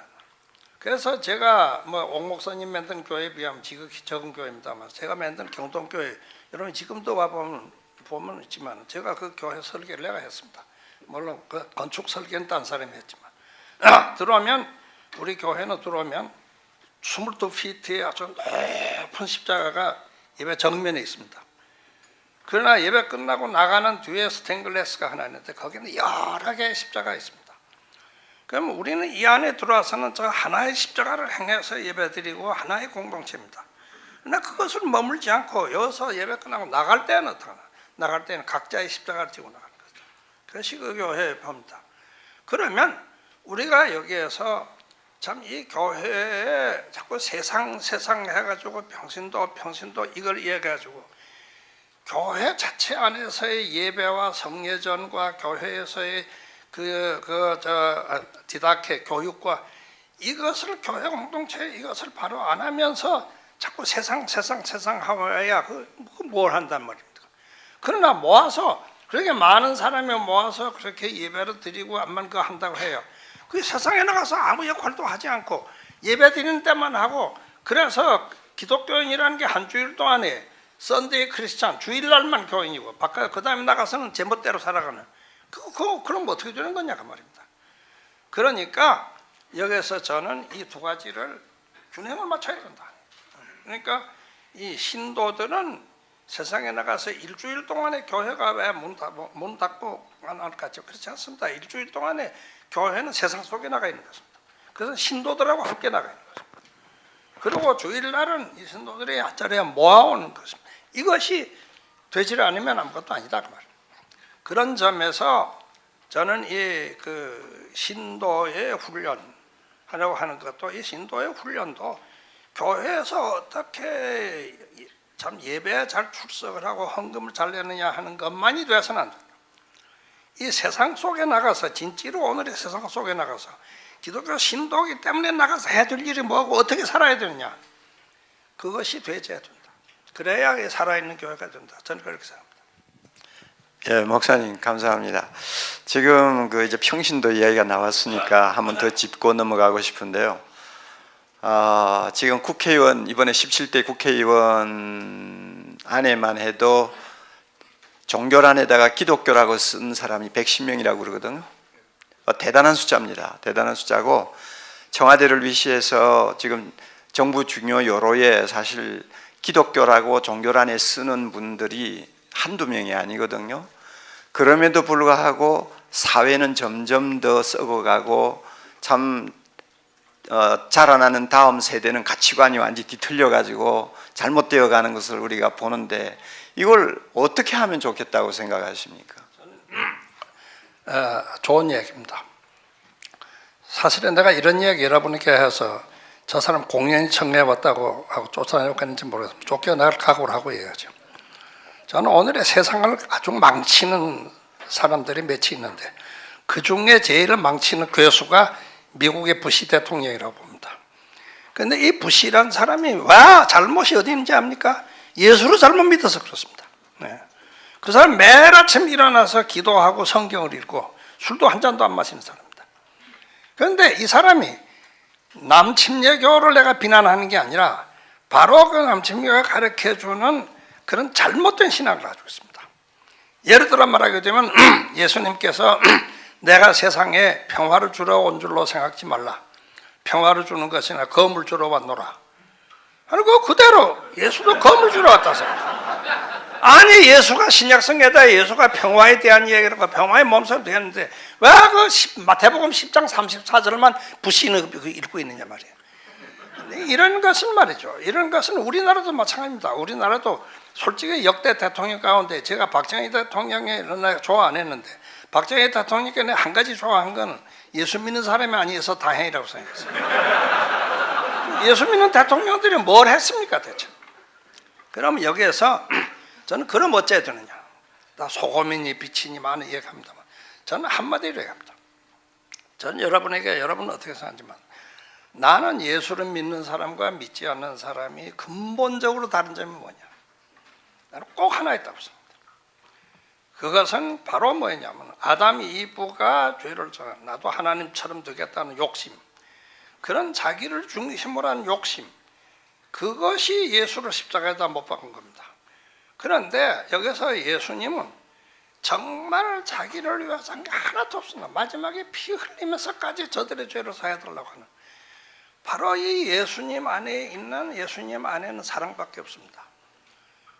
그래서 제가 옥 목사님 만든 교회에 비하면 지극히 적은 교회입니다만, 제가 만든 경동교회, 여러분 지금도 와보면 보면 있지만 제가 그 교회 설계를 내가 했습니다. 물론 그 건축 설계는 딴 사람이 했지만 들어오면 우리 교회는 들어오면 22피트의 아주 높은 십자가가 예배 정면에 있습니다. 그러나 예배 끝나고 나가는 뒤에 스테인글래스가 하나 있는데 거기는 여러 개의 십자가가 있습니다. 그럼 우리는 이 안에 들어와서는 저 하나의 십자가를 행해서 예배드리고 하나의 공동체입니다. 그러나 그것을 머물지 않고 여기서 예배 끝나고 나갈 때는 어떡하나? 나갈 때는 각자의 십자가를 지고 나가는 거죠. 그것이 그 교회의 법입니다. 그러면 우리가 여기에서 참 이 교회에 자꾸 세상 해가지고 평신도 이걸 이해해가지고 교회 자체 안에서의 예배와 성례전과 교회에서의 디다케 교육과 이것을 교회 공동체 이것을 바로 안 하면서 자꾸 세상 하와야 뭘 한단 말입니까? 그러나 모아서 그렇게 많은 사람이 모아서 그렇게 예배를 드리고 암만 그거 한다고 해요. 그 세상에 나가서 아무 역할도 하지 않고 예배 드리는 때만 하고 그래서 기독교인이라는 게 한 주일 동안에 썬데이 크리스찬 주일날만 교인이고 그 다음에 나가서는 제멋대로 살아가는 그럼 어떻게 되는 거냐 그 말입니다. 그러니까 여기서 저는 이 두 가지를 균형을 맞춰야 된다. 그러니까 이 신도들은 세상에 나가서 일주일 동안에 교회가 왜 문 닫고 안 할까죠? 그렇지 않습니다. 일주일 동안에 교회는 세상 속에 나가 있는 것입니다. 그래서 신도들하고 함께 나가 있는 것입니다. 그리고 주일날은 이 신도들이 앞자리에 모아오는 것입니다. 이것이 되지 않으면 아무것도 아니다 그 말입니다. 그런 점에서 저는 이 신도의 훈련하려고 하는 것도 이 신도의 훈련도 교회에서 어떻게 참 예배에 잘 출석을 하고 헌금을 잘 내느냐 하는 것만이 돼서는 안 된다. 이 세상 속에 나가서 진짜로 오늘의 세상 속에 나가서 기독교 신도이기 때문에 나가서 해야 될 일이 뭐고 어떻게 살아야 되느냐 그것이 되져야 된다. 그래야 살아있는 교회가 된다. 저는 그렇게 생각합니다. 예, 목사님 감사합니다. 지금 이제 평신도 이야기가 나왔으니까 한번 더 짚고 넘어가고 싶은데요. 지금 국회의원 이번에 17대 국회의원 안에만 해도 종교란에다가 기독교라고 쓴 사람이 110명이라고 그러거든요. 대단한 숫자입니다. 대단한 숫자고 청와대를 위시해서 지금 정부 중요 여로에 사실 기독교라고 종교란에 쓰는 분들이 한두 명이 아니거든요. 그럼에도 불구하고 사회는 점점 더 썩어가고 참 자라나는 다음 세대는 가치관이 완전히 뒤틀려가지고 잘못되어 가는 것을 우리가 보는데 이걸 어떻게 하면 좋겠다고 생각하십니까? 좋은 얘기입니다. 사실은 내가 이런 얘기 여러분께 해서 저 사람 공연히 청해왔다고 하고 쫓아내겠는지 모르겠습니다. 쫓겨나갈 각오를 하고 얘기하죠. 저는 오늘의 세상을 아주 망치는 사람들이 몇이 있는데 그 중에 제일 망치는 괴수가 미국의 부시 대통령이라고 봅니다. 그런데 이 부시란 사람이 왜 잘못이 어디 있는지 압니까? 예수를 잘못 믿어서 그렇습니다. 네. 그 사람 매일 아침 일어나서 기도하고 성경을 읽고 술도 한 잔도 안 마시는 사람입니다. 그런데 이 사람이 남침례교를 내가 비난하는 게 아니라 바로 그 남침례교가 가르쳐주는 그런 잘못된 신학을 가지고 있습니다. 예를 들어 말하게 되면 예수님께서 내가 세상에 평화를 주러 온 줄로 생각지 말라. 평화를 주는 것이나 검을 주러 왔노라. 그리고 그대로 예수도 검을 주러 왔다 생각합니다. 아니 예수가 신약성에다 예수가 평화에 대한 얘기를 하고 평화의 몸소리 되었는데 왜 그 마태복음 10장 34절만 부시는 읽고 있느냐 말이에요. 이런 것은 말이죠. 이런 것은 우리나라도 마찬가지입니다. 우리나라도 솔직히 역대 대통령 가운데 제가 박정희 대통령에 좋아 안 했는데 박정희 대통령께 한 가지 좋아한 거는 예수 믿는 사람이 아니어서 다행이라고 생각했어요. 예수 믿는 대통령들이 뭘 했습니까 대체? 그러면 여기에서 저는 그럼 어째야 되느냐? 나 소금이니 빛이니 많은 얘기합니다만 저는 한마디로 얘기합니다. 저는 여러분은 어떻게 생각하지만 나는 예수를 믿는 사람과 믿지 않는 사람이 근본적으로 다른 점이 뭐냐? 나는 꼭 하나 있다고 생각합니다. 그것은 바로 뭐냐면 아담 이브가 죄를 져서 나도 하나님처럼 되겠다는 욕심, 그런 자기를 중심으로 한 욕심, 그것이 예수를 십자가에다 못 박은 겁니다. 그런데 여기서 예수님은 정말 자기를 위해서 한 게 하나도 없습니다. 마지막에 피 흘리면서까지 저들의 죄를 사해달라고 하는, 바로 이 예수님 안에 있는, 예수님 안에는 사랑밖에 없습니다.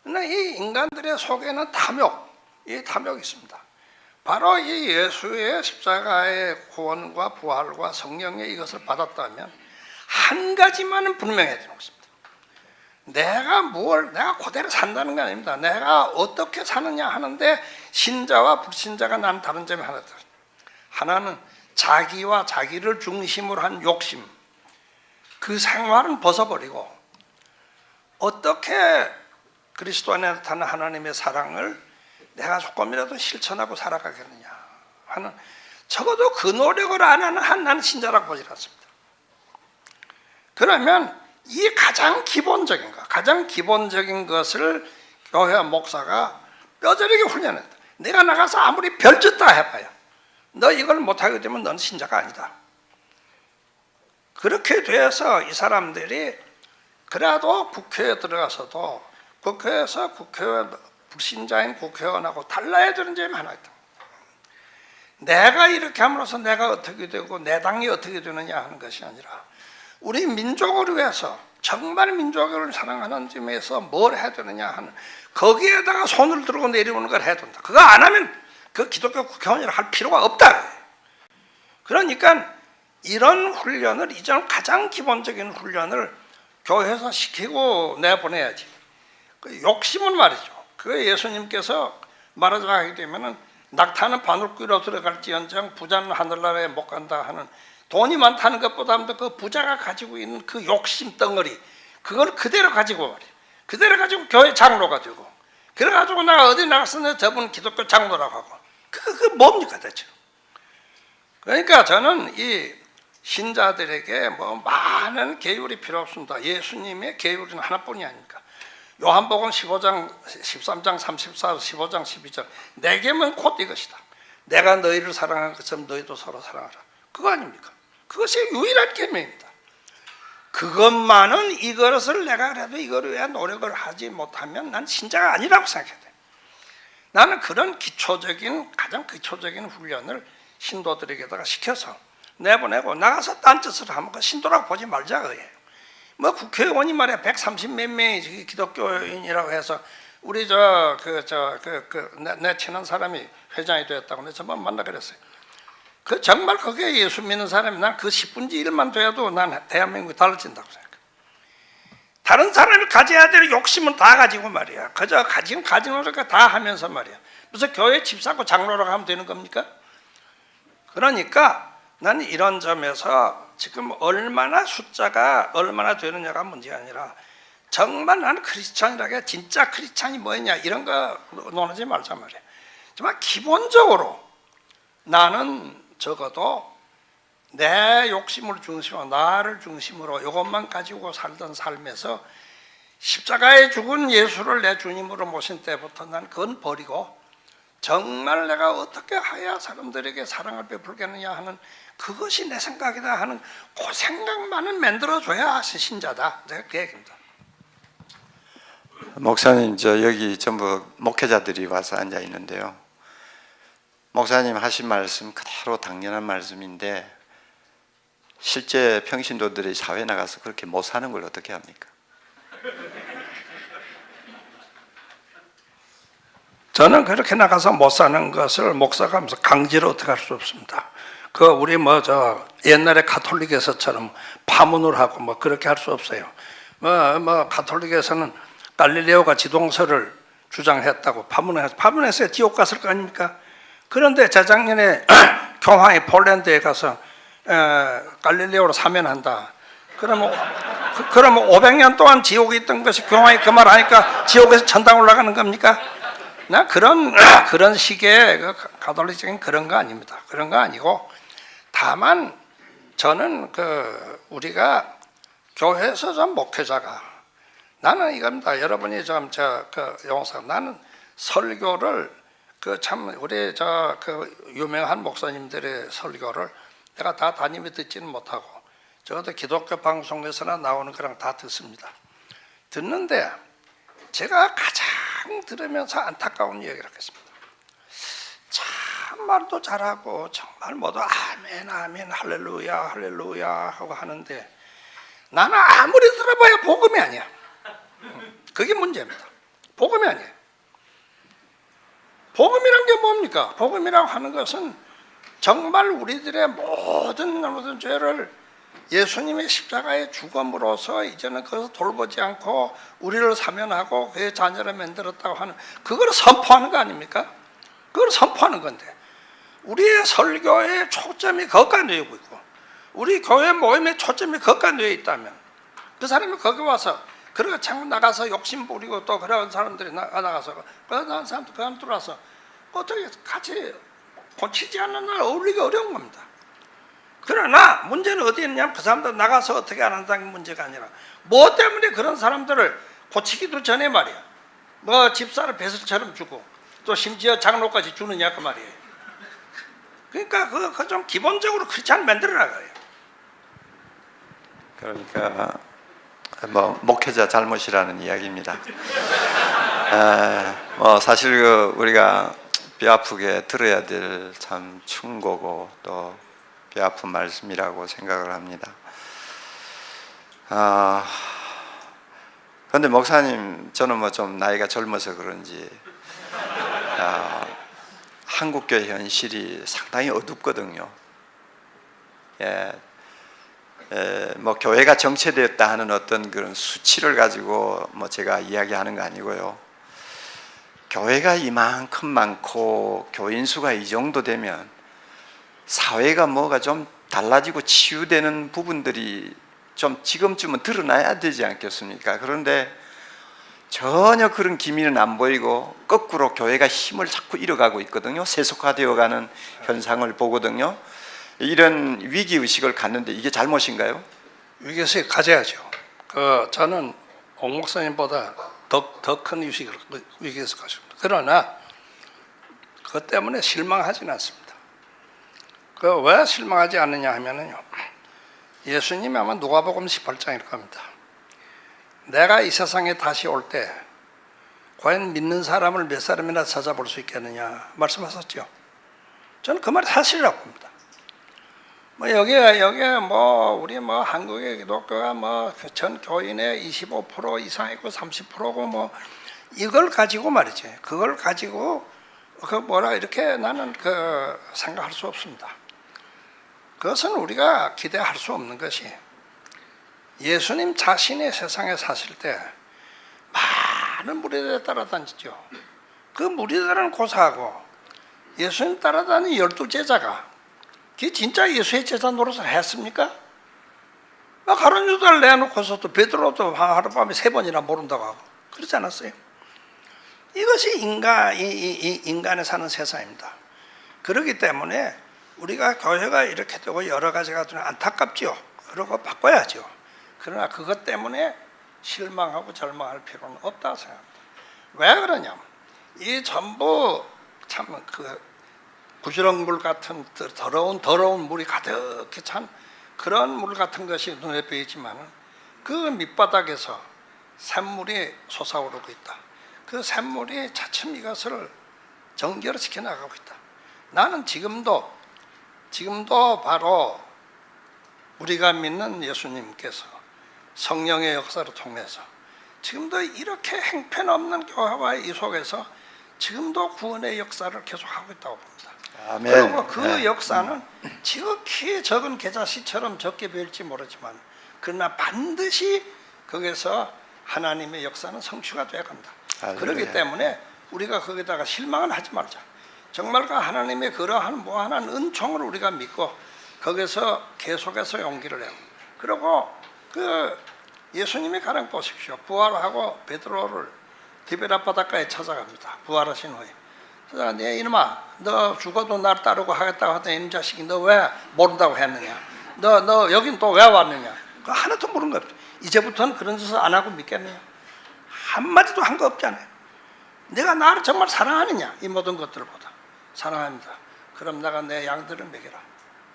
그러나 이 인간들의 속에는 이 탐욕이 있습니다. 바로 이 예수의 십자가의 구원과 부활과 성령의 이것을 받았다면 한 가지만은 분명해야 되는 것입니다. 내가 그대로 산다는 게 아닙니다. 내가 어떻게 사느냐 하는데 신자와 불신자가 나는 다른 점이 하나 있다. 하나는 자기와 자기를 중심으로 한 욕심, 그 생활은 벗어버리고 어떻게 그리스도 안에 나타난 하나님의 사랑을 내가 조금이라도 실천하고 살아가겠느냐 하는, 적어도 그 노력을 안 하는 한 나는 신자라고 보지 않습니다. 그러면 이 가장 기본적인 것을 교회 목사가 뼈저리게 훈련했다. 내가 나가서 아무리 별짓 다 해봐요, 너 이걸 못하게 되면 넌 신자가 아니다. 그렇게 돼서 이 사람들이 그래도 국회에 들어가서도 국회에서 불신자인 국회의원하고 달라야 되는 점이 하나 있다. 내가 이렇게 함으로써 내가 어떻게 되고 내 당이 어떻게 되느냐 하는 것이 아니라 우리 민족을 위해서, 정말 민족을 사랑하는 점에서 뭘 해야 되느냐 하는, 거기에다가 손을 들고 내려오는 걸 해야 된다. 그거 안 하면 그 기독교 국회의원이라 할 필요가 없다. 그러니까 이런 훈련을, 이전 가장 기본적인 훈련을 교회에서 시키고 내보내야지. 그 욕심은 말이죠. 그 예수님께서 말하자 하게 되면은 낙타는 바늘귀로 들어갈지언정 부자는 하늘나라에 못 간다 하는, 돈이 많다는 것보다도 그 부자가 가지고 있는 그 욕심 덩어리, 그걸 그대로 가지고 말이에요. 그대로 가지고 교회 장로가 되고, 그래가지고 내가 어디 나갔으면 저분 기독교 장로라고 하고, 그게 뭡니까 대체? 그러니까 저는 이 신자들에게 뭐 많은 계율이 필요 없습니다. 예수님의 계율은 하나뿐이 아닙니까? 요한복음 15장, 13장, 34, 15장, 12절, 내 계명은 곧 이것이다. 내가 너희를 사랑한 것처럼 너희도 서로 사랑하라. 그거 아닙니까? 그것이 유일한 계명입니다. 그것만은, 이것을 내가 그래도 이거를 위해 노력을 하지 못하면 난 신자가 아니라고 생각해야 돼. 나는 그런 가장 기초적인 훈련을 신도들에게다가 시켜서 내보내고, 나가서 딴짓을 하면 그 신도라고 보지 말자 그거예요. 뭐 국회의원이 말이야 130 몇 명이 기독교인이라고 해서, 우리 내 친한 사람이 회장이 되었다고 내가 저번 만나 그랬어요. 그 정말 거기에 예수 믿는 사람이, 난 그 10분지 1만 돼도 난 대한민국이 달라진다고 생각해. 다른 사람이 가져야 될 욕심은 다 가지고 말이야. 그저 가지는 거니까 다 하면서 말이야. 무슨 교회 집 사고 장로라고 하면 되는 겁니까? 그러니까 나는 이런 점에서 지금 얼마나 숫자가 얼마나 되느냐가 문제가 아니라, 정말 나는 크리스찬이라게, 진짜 크리스찬이 뭐였냐 이런 거 논하지 말자 말이야. 정말 기본적으로 나는 적어도 내 욕심을 중심으로, 나를 중심으로 이것만 가지고 살던 삶에서 십자가에 죽은 예수를 내 주님으로 모신 때부터 난 그건 버리고, 정말 내가 어떻게 해야 사람들에게 사랑을 베풀겠느냐 하는, 그것이 내 생각이다 하는 그 생각만은 만들어줘야 신자다. 내가 그 얘기입니다. 목사님, 여기 전부 목회자들이 와서 앉아 있는데요. 목사님 하신 말씀 그대로 당연한 말씀인데, 실제 평신도들이 사회에 나가서 그렇게 못 사는 걸 어떻게 합니까? 저는 그렇게 나가서 못 사는 것을 목사가 하면서 강제로 어떻게 할 수 없습니다. 우리 옛날에 가톨릭에서처럼 파문을 하고 그렇게 할 수 없어요. 가톨릭에서는 갈릴레오가 지동설을 주장했다고 파문해서 지옥 갔을 거 아닙니까? 그런데 재작년에 교황이 폴란드에 가서 갈릴레오로 사면한다. 그러면 500년 동안 지옥에 있던 것이 교황이 그 말 하니까 지옥에서 천당 올라가는 겁니까? 나 그런 식의 가톨릭적인 그런 거 아닙니다. 그런 거 아니고, 다만 저는 우리가 교회에서 좀 목회자가, 나는 이겁니다. 여러분이 용사, 나는 설교를 우리 유명한 목사님들의 설교를 내가 다 담임에 듣지는 못하고, 적어도 기독교 방송에서나 나오는 거랑 다 듣습니다. 듣는데 제가 가장 들으면서 안타까운 이야기를 하겠습니다. 참 말도 잘하고 정말 모두 아멘 아멘 할렐루야 할렐루야 하고 하는데 나는 아무리 들어봐야 복음이 아니야. 그게 문제입니다. 복음이 아니에요. 복음이란 게 뭡니까? 복음이라고 하는 것은 정말 우리들의 모든 죄를 예수님의 십자가의 죽음으로서 이제는 그것을 돌보지 않고 우리를 사면하고 그의 자녀를 만들었다고 하는 그걸 선포하는 거 아닙니까? 그걸 선포하는 건데 우리의 설교의 초점이 거기까지 놓여 있고 우리 교회 모임의 초점이 거기까지 놓여 있다면 그 사람이 거기 와서 그러고 자꾸 나가서 욕심 부리고 또 그런 사람들이 나가서 그런 사람들 그 안에 들어와서 어떻게 같이 고치지 않는 날 어울리기 어려운 겁니다. 그러나 문제는 어디 있냐면 그 사람들 나가서 어떻게 안 한다는 게 문제가 아니라 뭐 때문에 그런 사람들을 고치기도 전에 말이야 뭐 집사를 배설처럼 주고 또 심지어 장로까지 주느냐 그 말이에요. 그러니까 그 좀 기본적으로 그렇지 않게 만들어 나가요. 그러니까 뭐 목회자 잘못이라는 이야기입니다. 사실 우리가 뼈 아프게 들어야 될 참 충고고 또 뼈 아픈 말씀이라고 생각을 합니다. 그런데 목사님 저는 뭐 좀 나이가 젊어서 그런지 한국교회 현실이 상당히 어둡거든요. 뭐 교회가 정체되었다 하는 어떤 그런 수치를 가지고 뭐 제가 이야기하는 거 아니고요. 교회가 이만큼 많고 교인 수가 이 정도 되면 사회가 뭐가 좀 달라지고 치유되는 부분들이 좀 지금쯤은 드러나야 되지 않겠습니까? 그런데 전혀 그런 기미는 안 보이고 거꾸로 교회가 힘을 자꾸 잃어가고 있거든요. 세속화되어가는 현상을 보거든요. 이런 위기의식을 갖는데 이게 잘못인가요? 위기의식 가져야죠. 저는 옥 목사님보다 더 큰 위기의식 가집니다. 그러나 그것 때문에 실망하지는 않습니다. 왜 실망하지 않느냐 하면은요. 예수님이 아마 누가복음 18장일 겁니다. 내가 이 세상에 다시 올 때 과연 믿는 사람을 몇 사람이나 찾아볼 수 있겠느냐 말씀하셨죠. 저는 그 말이 사실이라고 봅니다. 뭐 여기에 뭐 우리 뭐 한국의 기독교가 뭐 전 교인의 25% 이상이고 30%고 뭐 이걸 가지고 말이지. 그걸 가지고 뭐라 이렇게 나는 생각할 수 없습니다. 그것은 우리가 기대할 수 없는 것이 예수님 자신이 세상에 사실 때 많은 무리들에 따라다니죠. 그 무리들은 고사하고 예수님 따라다니는 12제자가 그게 진짜 예수의 제자 노릇을 했습니까? 가룟 유다를 내놓고서 또 베드로도 하룻밤에 3번이나 모른다고 하고 그러지 않았어요? 이것이 인간의 사는 세상입니다. 그렇기 때문에 우리가 교회가 이렇게 되고 여러 가지가 좀 안타깝죠. 그러고 바꿔야죠. 그러나 그것 때문에 실망하고 절망할 필요는 없다고 생각합니다. 왜 그러냐면 이 전부 참 부지런물 같은 더러운 물이 가득히 찬 그런 물 같은 것이 눈에 보이지만 그 밑바닥에서 샘물이 솟아오르고 있다. 그 샘물이 차츰 이것을 정결시켜 나가고 있다. 나는 지금도 바로 우리가 믿는 예수님께서 성령의 역사를 통해서 지금도 이렇게 행편없는 교회와 이 속에서 지금도 구원의 역사를 계속하고 있다고 봅니다. 아멘. 그리고 그 역사는 지극히 적은 계자씨처럼 적게 보일지 모르지만 그러나 반드시 거기서 하나님의 역사는 성취가 되어 간다. 그렇기 때문에 우리가 거기다가 실망은 하지 말자. 정말 그 하나님의 그러한 무한한 은총을 우리가 믿고 거기서 계속해서 용기를 내고 그리고 예수님이 가령 보십시오. 부활하고 베드로를 디베라 바닷가에 찾아갑니다. 부활하신 후에. 그래서 네 이놈아 너 죽어도 날 따르고 하겠다고 하던 이놈 자식이 너 왜 모른다고 했느냐. 너 여긴 또 왜 왔느냐. 하나도 모르는 거 없죠. 이제부터는 그런 짓을 안 하고 믿겠느냐. 한마디도 한 거 없잖아요. 내가 나를 정말 사랑하느냐. 이 모든 것들보다 사랑합니다. 그럼 내가 내 양들을 먹여라.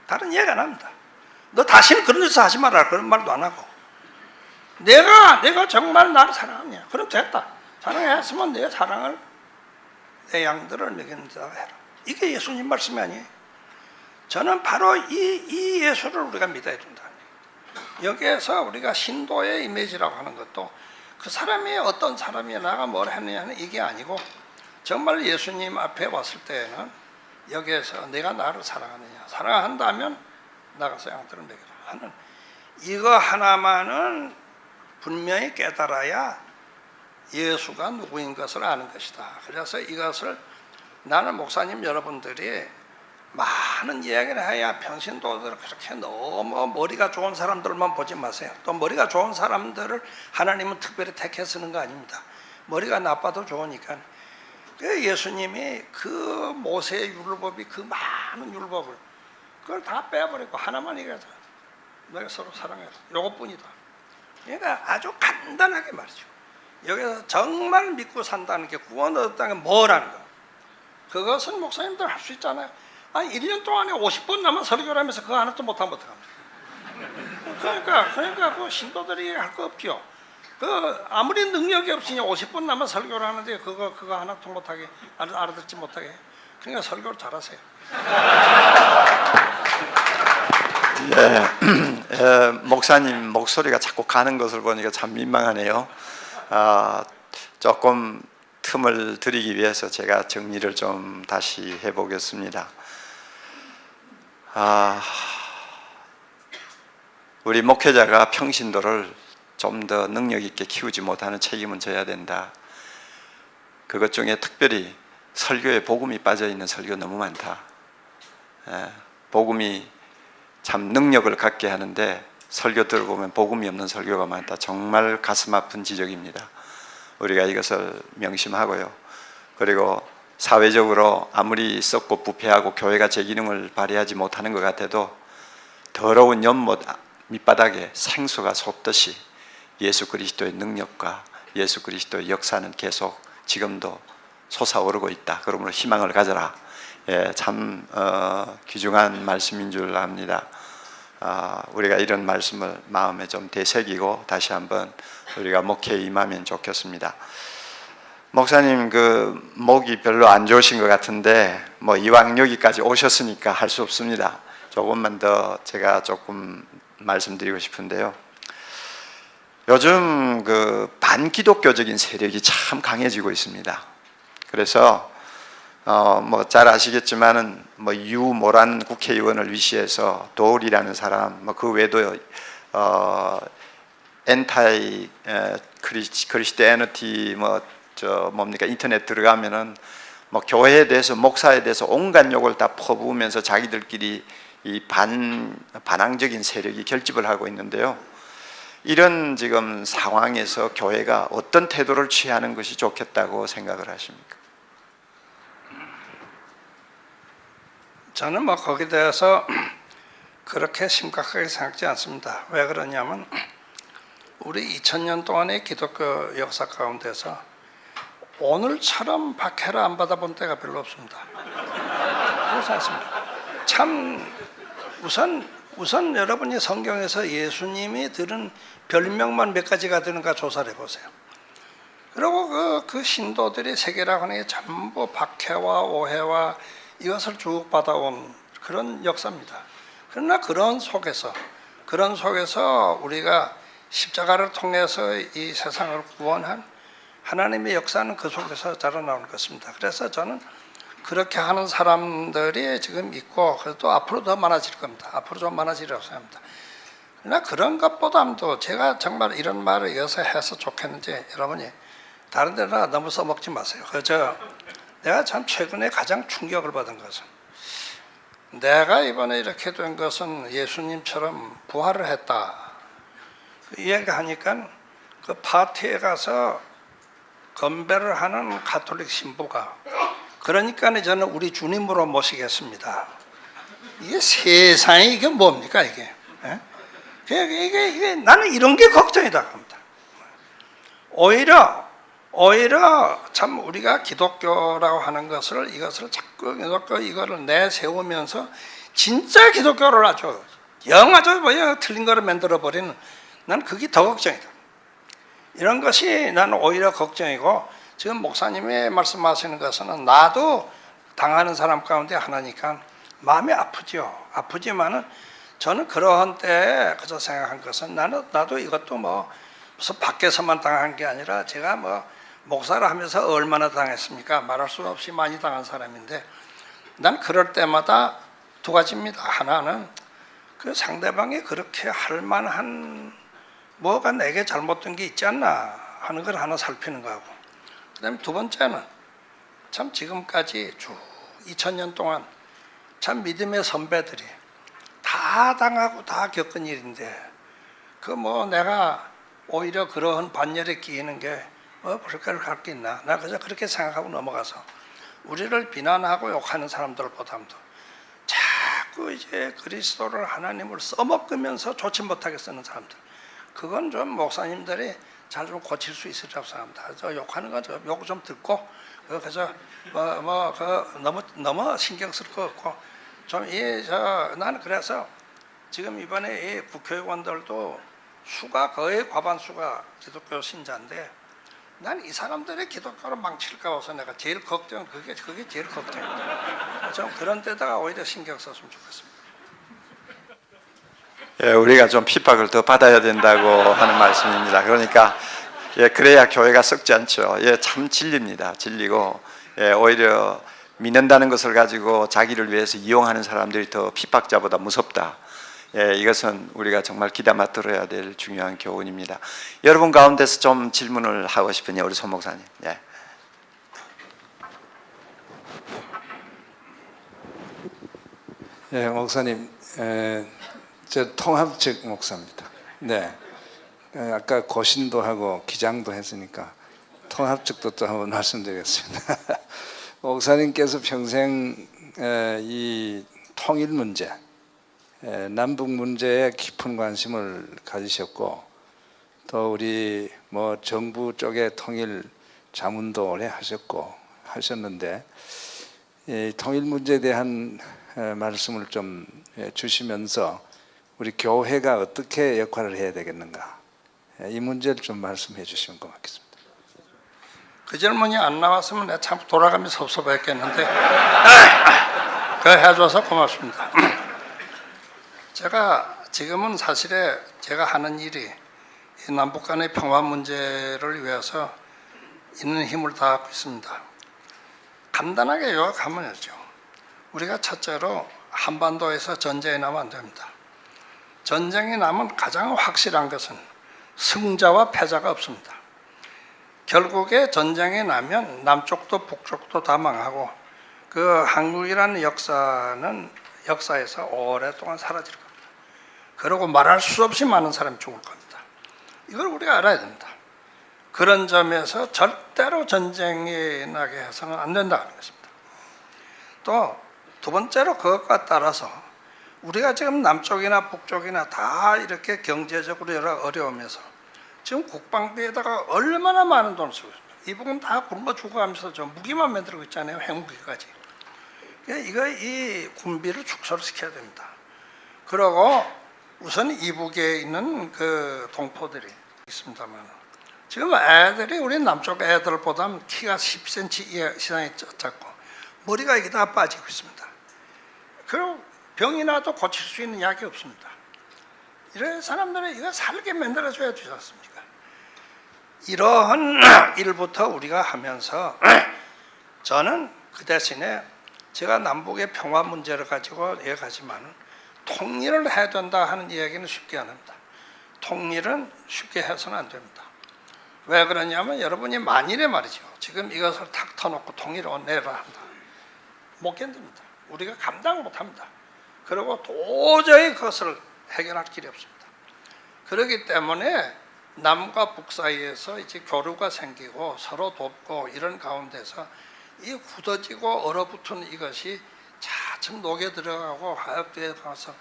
다른 이야기 안 합니다. 너 다시는 그런 짓을 하지 마라. 그런 말도 안 하고 내가 정말 나를 사랑하느냐. 그럼 됐다. 사랑했으면 내 사랑을 내 양들을 먹이는 자가 해라. 이게 예수님 말씀이 아니에요. 저는 바로 이 예수를 우리가 믿어야 된다. 여기에서 우리가 신도의 이미지라고 하는 것도 그 사람이 어떤 사람이 나가 뭘 했느냐는 이게 아니고 정말 예수님 앞에 왔을 때에는 여기에서 내가 나를 사랑하느냐, 사랑한다면 나가서 양들을 먹여라 하는 이거 하나만은 분명히 깨달아야 예수가 누구인 것을 아는 것이다. 그래서 이것을 나는 목사님 여러분들이 많은 이야기를 해야 평신도들을 그렇게 너무 머리가 좋은 사람들만 보지 마세요. 또 머리가 좋은 사람들을 하나님은 특별히 택해 쓰는 거 아닙니다. 머리가 나빠도 좋으니까. 예수님이 그 모세의 율법이 그 많은 율법을 그걸 다 빼버리고 하나만 얘기하자. 너가 서로 사랑해라. 요것뿐이다. 그러니까 아주 간단하게 말이죠. 여기서 정말 믿고 산다는 게 구원 얻었다는 게 뭐라는 거. 그것은 목사님들 할 수 있잖아요. 아니 1년 동안에 50번 남은 설교를 하면서 그거 하나도 못하면 어떡합니까? 그러니까 그 신도들이 할 거 없죠. 그 아무리 능력이 없으니 50번 남은 설교를 하는데 그거 하나도 못하게 알아듣지 못하게. 그러니까 설교를 잘하세요. 목사님 목소리가 자꾸 가는 것을 보니까 참 민망하네요. 조금 틈을 드리기 위해서 제가 정리를 좀 다시 해보겠습니다. 우리 목회자가 평신도를 좀 더 능력 있게 키우지 못하는 책임은 져야 된다. 그것 중에 특별히 설교에 복음이 빠져 있는 설교 너무 많다. 복음이 참 능력을 갖게 하는데 설교 들어보면 복음이 없는 설교가 많다. 정말 가슴 아픈 지적입니다. 우리가 이것을 명심하고요. 그리고 사회적으로 아무리 썩고 부패하고 교회가 제 기능을 발휘하지 못하는 것 같아도 더러운 연못 밑바닥에 생수가 솟듯이 예수 그리스도의 능력과 예수 그리스도의 역사는 계속 지금도 솟아오르고 있다. 그러므로 희망을 가져라. 참 귀중한 말씀인 줄 압니다. 우리가 이런 말씀을 마음에 좀 되새기고 다시 한번 우리가 목회에 임하면 좋겠습니다. 목사님 그 목이 별로 안 좋으신 것 같은데 뭐 이왕 여기까지 오셨으니까 할 수 없습니다. 조금만 더 제가 조금 말씀드리고 싶은데요. 요즘 그 반기독교적인 세력이 참 강해지고 있습니다. 그래서 뭐 잘 아시겠지만은 뭐 유모란 국회의원을 위시해서 도울이라는 사람, 뭐 그 외에도 엔타이 크리스티애니티 뭡니까 인터넷 들어가면은 뭐 교회에 대해서 목사에 대해서 온갖 욕을 다 퍼부으면서 자기들끼리 이 반항적인 세력이 결집을 하고 있는데요. 이런 지금 상황에서 교회가 어떤 태도를 취하는 것이 좋겠다고 생각을 하십니까? 저는 뭐 거기에 대해서 그렇게 심각하게 생각하지 않습니다. 왜 그러냐면 우리 2000년 동안의 기독교 역사 가운데서 오늘처럼 박해를 안 받아본 때가 별로 없습니다. 그렇지 않습니다. 참 우선 여러분이 성경에서 예수님이 들은 별명만 몇 가지가 되는가 조사를 해보세요. 그리고 그 신도들이 세계라고 하는 게 전부 박해와 오해와 이것을 쭉 받아온 그런 역사입니다. 그러나 그런 속에서 우리가 십자가를 통해서 이 세상을 구원한 하나님의 역사는 그 속에서 자라나오는 것입니다. 그래서 저는 그렇게 하는 사람들이 지금 있고 그래도 앞으로 더 많아질 겁니다. 앞으로 좀 많아지리라고 생각합니다. 그러나 그런 것보다도 제가 정말 이런 말을 이어서 해서 좋겠는지 여러분이 다른 데다가 너무 써먹지 마세요. 내가 참 최근에 가장 충격을 받은 것은 내가 이번에 이렇게 된 것은 예수님처럼 부활을 했다. 그 이야기하니까 그 파티에 가서 건배를 하는 가톨릭 신부가 그러니까 저는 우리 주님으로 모시겠습니다. 이게 세상에 이게 뭡니까 이게? 이게 나는 이런 게 걱정이다 합니다. 오히려 참 우리가 기독교라고 하는 이것을 자꾸 이거를 내세우면서 진짜 기독교를 아주 틀린 거를 만들어 버리는 난 그게 더 걱정이다. 이런 것이 나는 오히려 걱정이고 지금 목사님이 말씀하시는 것은 나도 당하는 사람 가운데 하나니까 마음이 아프죠. 아프지만은 저는 그러한 때에 그저 생각한 것은 나도 이것도 뭐 무슨 밖에서만 당한 게 아니라 제가 뭐 목사를 하면서 얼마나 당했습니까? 말할 수 없이 많이 당한 사람인데 난 그럴 때마다 두 가지입니다. 하나는 그 상대방이 그렇게 할 만한 뭐가 내게 잘못된 게 있지 않나 하는 걸 하나 살피는 거하고, 그다음에 두 번째는 참 지금까지 쭉 2000년 동안 참 믿음의 선배들이 다 당하고 다 겪은 일인데 그 뭐 내가 오히려 그러한 반열에 끼이는 게 뭐 그렇게 할 게 있나? 나 그저 그렇게 생각하고 넘어가서 우리를 비난하고 욕하는 사람들보다도 자꾸 이제 그리스도를 하나님을 써먹으면서 좋지 못하게 쓰는 사람들, 그건 좀 목사님들이 잘 좀 고칠 수 있으리라고 생각합니다. 저 욕하는 거 욕 좀 듣고 그래서 너무 신경 쓸 거 없고 좀 나는 그래서 지금 이번에 이 국회의원들도 수가 거의 과반수가 기독교 신자인데 난 이 사람들의 기독교를 망칠까 봐서 내가 제일 걱정 그게 제일 걱정입니다. 좀 그런 데다가 오히려 신경 썼으면 좋겠습니다. 예, 우리가 좀 핍박을 더 받아야 된다고 하는 말씀입니다. 그러니까 예, 그래야 교회가 썩지 않죠. 예, 참 진리입니다. 진리고 예, 오히려 믿는다는 것을 가지고 자기를 위해서 이용하는 사람들이 더 핍박자보다 무섭다. 예, 이것은 우리가 정말 귀담아 들어야 될 중요한 교훈입니다. 여러분 가운데서 좀 질문을 하고 싶으니 우리 송 목사님. 예. 예, 목사님, 저 통합적 목사입니다. 네, 아까 고신도 하고 기장도 했으니까 통합적도 또 한번 말씀드리겠습니다. 목사님께서 평생 이 통일 문제, 남북 문제에 깊은 관심을 가지셨고, 또 우리 뭐 정부 쪽의 통일 자문도 오래 하셨는데, 이 통일 문제에 대한 말씀을 좀 주시면서 우리 교회가 어떻게 역할을 해야 되겠는가, 이 문제를 좀 말씀해 주시면 고맙겠습니다. 그 질문이 안 나왔으면 내가 참 돌아가면 섭섭했겠는데 그거 해줘서 고맙습니다. 제가 지금은 사실에 제가 하는 일이 이 남북 간의 평화 문제를 위해서 있는 힘을 다하고 있습니다. 간단하게 요약하면요, 우리가 첫째로 한반도에서 전쟁이 나면 안 됩니다. 전쟁이 나면 가장 확실한 것은 승자와 패자가 없습니다. 결국에 전쟁이 나면 남쪽도 북쪽도 다 망하고 그 한국이라는 역사에서 오랫동안 사라질 겁니다. 그리고 말할 수 없이 많은 사람이 죽을 겁니다. 이걸 우리가 알아야 됩니다. 그런 점에서 절대로 전쟁이 나게 해서는 안 된다는 것입니다. 또 두 번째로 그것과 따라서 우리가 지금 남쪽이나 북쪽이나 다 이렇게 경제적으로 여러 어려우면서 지금 국방비에다가 얼마나 많은 돈을 쓰고 있습니다. 이 부분 다 굶어 죽어가면서 저 무기만 만들고 있잖아요. 핵무기까지. 이 군비를 축소를 시켜야 됩니다. 그리고 우선 이북에 있는 그 동포들이 있습니다만 지금 애들이 우리 남쪽 애들보다 키가 10cm 이상이 작고 머리가 이게 다 빠지고 있습니다. 그리고 병이 나도 고칠 수 있는 약이 없습니다. 이런 사람들은 이거 살게 만들어줘야 되지 않습니까? 이러한 일부터 우리가 하면서 저는 그 대신에 제가 남북의 평화 문제를 가지고 얘기하지만 통일을 해야 된다 하는 이야기는 쉽게 안 합니다. 통일은 쉽게 해서는 안 됩니다. 왜 그러냐면 여러분이 만일에 말이죠, 지금 이것을 탁 터놓고 통일을 내라 한다, 못 견딥니다. 우리가 감당 못합니다. 그리고 도저히 그것을 해결할 길이 없습니다. 그렇기 때문에 남과 북 사이에서 이제 교류가 생기고 서로 돕고 이런 가운데서 이 굳어지고 얼어붙은 이것이 차츰 녹여 들어가고 화합되어 가서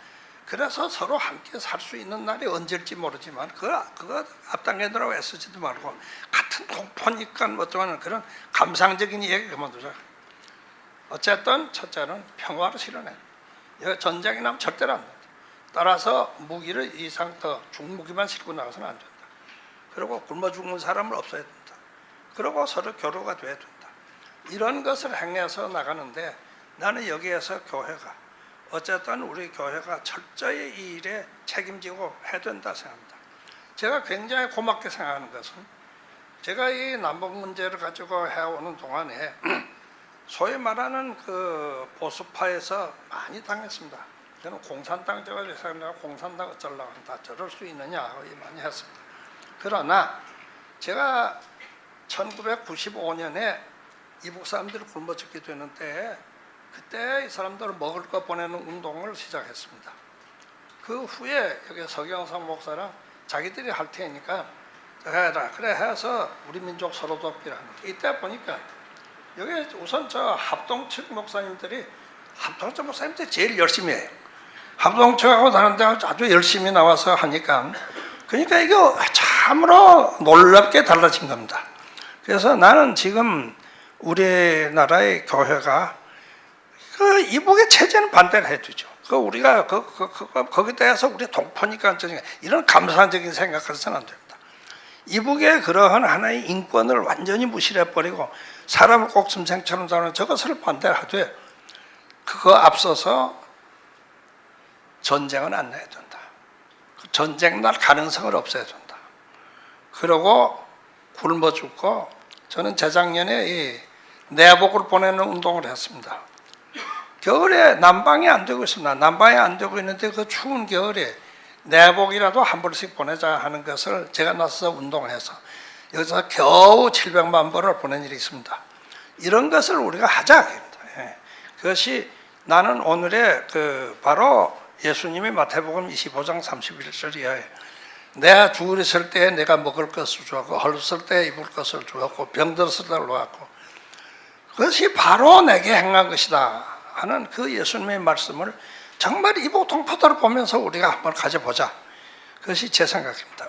그래서 서로 함께 살 수 있는 날이 언제일지 모르지만 그거 앞당겨 들어가 애쓰지도 말고 같은 동포니까 뭐 어쩌면 그런 감상적인 얘기 그만두자. 어쨌든 첫째는 평화를 실현해. 전쟁이 나면 절대로 안 된다. 따라서 무기를 이상 더 중무기만 싣고 나가서는 안 된다. 그리고 굶어 죽는 사람을 없애야 된다. 그리고 서로 교류가 돼야 된다. 이런 것을 행해서 나가는데 나는 여기에서 교회가 어쨌든 우리 교회가 철저히 이 일에 책임지고 해야 된다 생각합니다. 제가 굉장히 고맙게 생각하는 것은 제가 이 남북 문제를 가지고 해오는 동안에 소위 말하는 그 보수파에서 많이 당했습니다. 저는 공산당 제가 내가 공산당 어쩌려고 한다 저럴 수 있느냐 많이 했습니다. 그러나 제가 1995년에 이북 사람들이 굶어 죽게 되는 때에 그때 이 사람들을 먹을 거 보내는 운동을 시작했습니다. 그 후에 여기 서경석 목사랑 자기들이 할 테니까 해라 그래 해서 우리 민족 서로 돕기를 하는 거예요. 이때 보니까 여기 우선 저 합동측 목사님들이 합동측 목사님들이 제일 열심히 해요. 합동측하고 다른 데 아주 열심히 나와서 하니까 그러니까 이거 참으로 놀랍게 달라진 겁니다. 그래서 나는 지금 우리나라의 교회가 그 이북의 체제는 반대를 해주죠. 그 우리가 거기에 대해서 우리 동포니까 이런 감사적인 생각해서는 안 됩니다. 이북의 그러한 하나의 인권을 완전히 무시해버리고 사람을 꼭슴생처럼 다루는 저것을 반대하되 그거 앞서서 전쟁은 안 내야 된다. 전쟁 날 가능성을 없애야 된다. 그리고 굶어 죽고 저는 재작년에 이 내복을 보내는 운동을 했습니다. 겨울에 난방이 안 되고 있습니다. 난방이 안 되고 있는데 그 추운 겨울에 내복이라도 한 벌씩 보내자 하는 것을 제가 나서서 운동을 해서 여기서 겨우 700만 벌을 보낸 일이 있습니다. 이런 것을 우리가 하자. 그것이 나는 오늘의 바로 예수님이 마태복음 25장 31절이에요. 내가 죽으렸을 때 내가 먹을 것을 주었고 헐었을 때 입을 것을 주었고 병들었을 때 놓았고 그것이 바로 내게 행한 것이다 하는 그 예수님의 말씀을 정말 이북 동포들을 보면서 우리가 한번 가져보자. 그것이 제 생각입니다.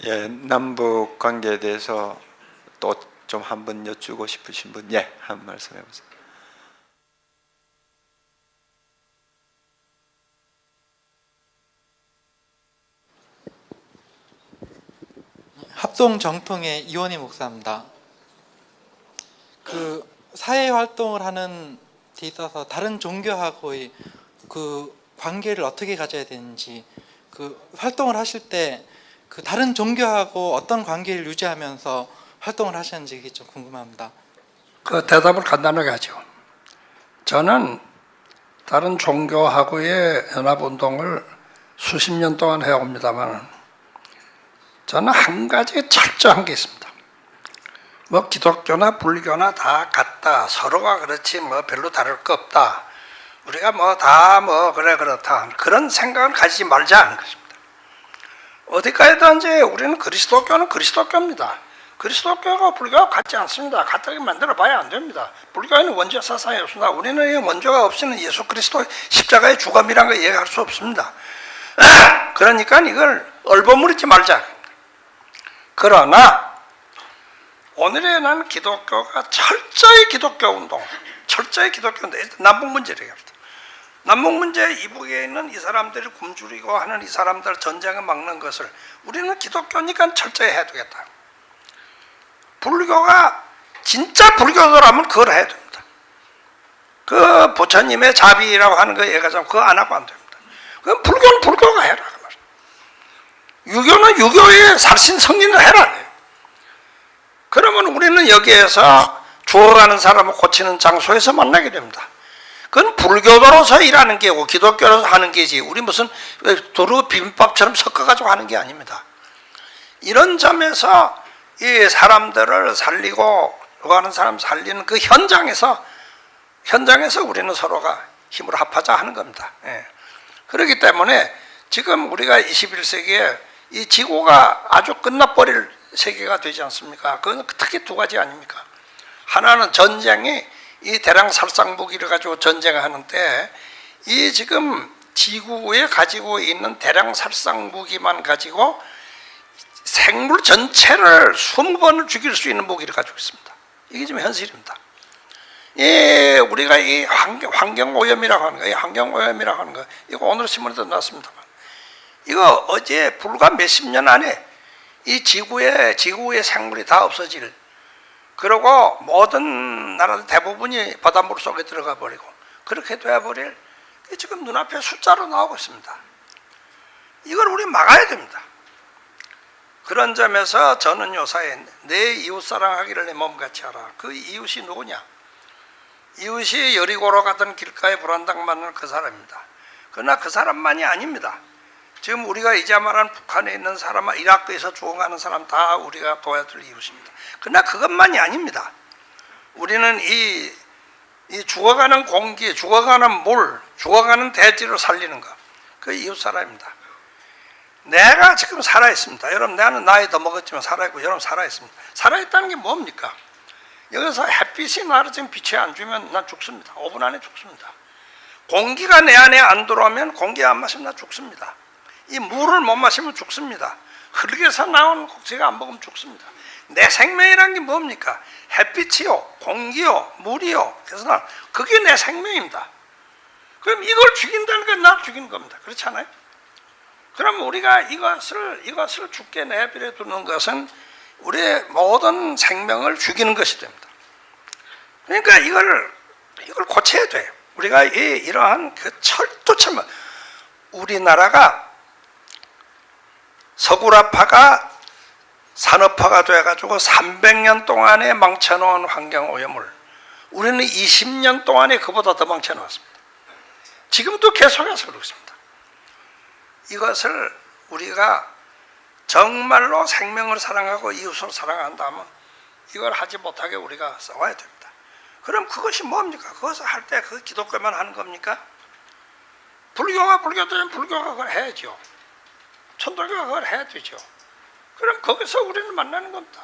예, 남북 관계에 대해서 또 좀 한번 여쭈고 싶으신 분, 예, 한 말씀 해보세요. 합동 정통의 이원희 목사입니다. 그 사회 활동을 하는 데 있어서 다른 종교하고의 그 관계를 어떻게 가져야 되는지, 그 활동을 하실 때 그 다른 종교하고 어떤 관계를 유지하면서 활동을 하셨는지 이게 좀 궁금합니다. 그 대답을 간단하게 하죠. 저는 다른 종교하고의 연합운동을 수십 년 동안 해옵니다만 저는 한 가지 철저한 게 있습니다. 뭐 기독교나 불교나 다 같다. 서로가 그렇지 뭐 별로 다를 거 없다. 우리가 뭐 다 뭐 그래 그렇다. 그런 생각을 가지지 말자 하는 것입니다. 어디까지든지 우리는 그리스도교는 그리스도교입니다. 그리스도교가 불교와 같지 않습니다. 같다고 만들어 봐야 안 됩니다. 불교에는 원죄 사상이 없습니다. 우리는 원죄가 없이는 예수 그리스도 십자가의 죽음이라는 걸 이해할 수 없습니다. 그러니까 이걸 얼버무리지 말자. 그러나 오늘의 난 기독교가 철저히 기독교 운동, 철저히 기독교인데 남북 문제를 얘기합니다. 남북 문제 이북에 있는 이 사람들이 굶주리고 하는 이 사람들 전쟁을 막는 것을 우리는 기독교니까 철저히 해야 되겠다. 불교가 진짜 불교도라면 그걸 해야 됩니다. 그 부처님의 자비라고 하는 거 얘기하자면 그거 안 하고 안 됩니다. 그럼 불교는 불교가 해라. 유교는 유교의 살신 성인을 해라. 그러면 우리는 여기에서 죽어가는 사람을 고치는 장소에서 만나게 됩니다. 그건 불교도로서 일하는 게고 기독교로서 하는 게지 우리 무슨 도루 비빔밥처럼 섞어가지고 하는 게 아닙니다. 이런 점에서 이 사람들을 살리고 하는 사람 살리는 그 현장에서 우리는 서로가 힘을 합하자 하는 겁니다. 그렇기 때문에 지금 우리가 21세기에 이 지구가 아주 끝나버릴 세계가 되지 않습니까? 그건 특히 두 가지 아닙니까? 하나는 전쟁이 이 대량 살상 무기를 가지고 전쟁을 하는데 이 지금 지구에 가지고 있는 대량 살상 무기만 가지고 생물 전체를 20번을 죽일 수 있는 무기를 가지고 있습니다. 이게 지금 현실입니다. 우리가 이 환경 오염이라고 하는 거, 이 환경 오염이라고 하는 거, 이거 오늘 신문에도 나왔습니다만, 이거 어제 불과 몇십 년 안에 이 지구의 생물이 다 없어질, 그리고 모든 나라들 대부분이 바닷물 속에 들어가 버리고 그렇게 되어버릴, 지금 눈앞에 숫자로 나오고 있습니다. 이걸 우리 막아야 됩니다. 그런 점에서 저는 요사에 내 이웃 사랑하기를 내 몸같이 하라. 그 이웃이 누구냐? 이웃이 여리고로 가던 길가에 불안당 맞는 그 사람입니다. 그러나 그 사람만이 아닙니다. 지금 우리가 이제 말한 북한에 있는 사람, 이라크에서 죽어가는 사람 다 우리가 도와야 될 이웃입니다. 그러나 그것만이 아닙니다. 우리는 이 죽어가는 공기, 죽어가는 물, 죽어가는 대지를 살리는 것, 그 이웃 사람입니다. 내가 지금 살아있습니다. 여러분, 나는 나이 더 먹었지만 살아있고 여러분 살아있습니다. 살아있다는 게 뭡니까? 여기서 햇빛이 나를 지금 빛이 안 주면 난 죽습니다. 5분 안에 죽습니다. 공기가 내 안에 안 들어오면 공기 안 마시면 나 죽습니다. 이 물을 못 마시면 죽습니다. 흙에서 나온 곡지가 안 먹으면 죽습니다. 내 생명이란 게 뭡니까? 햇빛이요, 공기요, 물이요. 그래서 난 그게 내 생명입니다. 그럼 이걸 죽인다는 건 날 죽이는 겁니다. 그렇지 않아요? 그럼 우리가 이것을 죽게 내버려 두는 것은 우리의 모든 생명을 죽이는 것이 됩니다. 그러니까 이걸 고쳐야 돼요. 우리가 이러한 그 철도처럼, 우리나라가 서구라파가 산업화가 돼가지고 300년 동안에 망쳐놓은 환경오염을 우리는 20년 동안에 그보다 더 망쳐놓았습니다. 지금도 계속해서 그러고 있습니다. 이것을 우리가 정말로 생명을 사랑하고 이웃을 사랑한다면 이걸 하지 못하게 우리가 싸워야 됩니다. 그럼 그것이 뭡니까? 그것을 할 때 그 기독교만 하는 겁니까? 불교가 불교되면 불교가 그걸 해야죠. 천도교가 그걸 해야 되죠. 그럼 거기서 우리는 만나는 겁니다.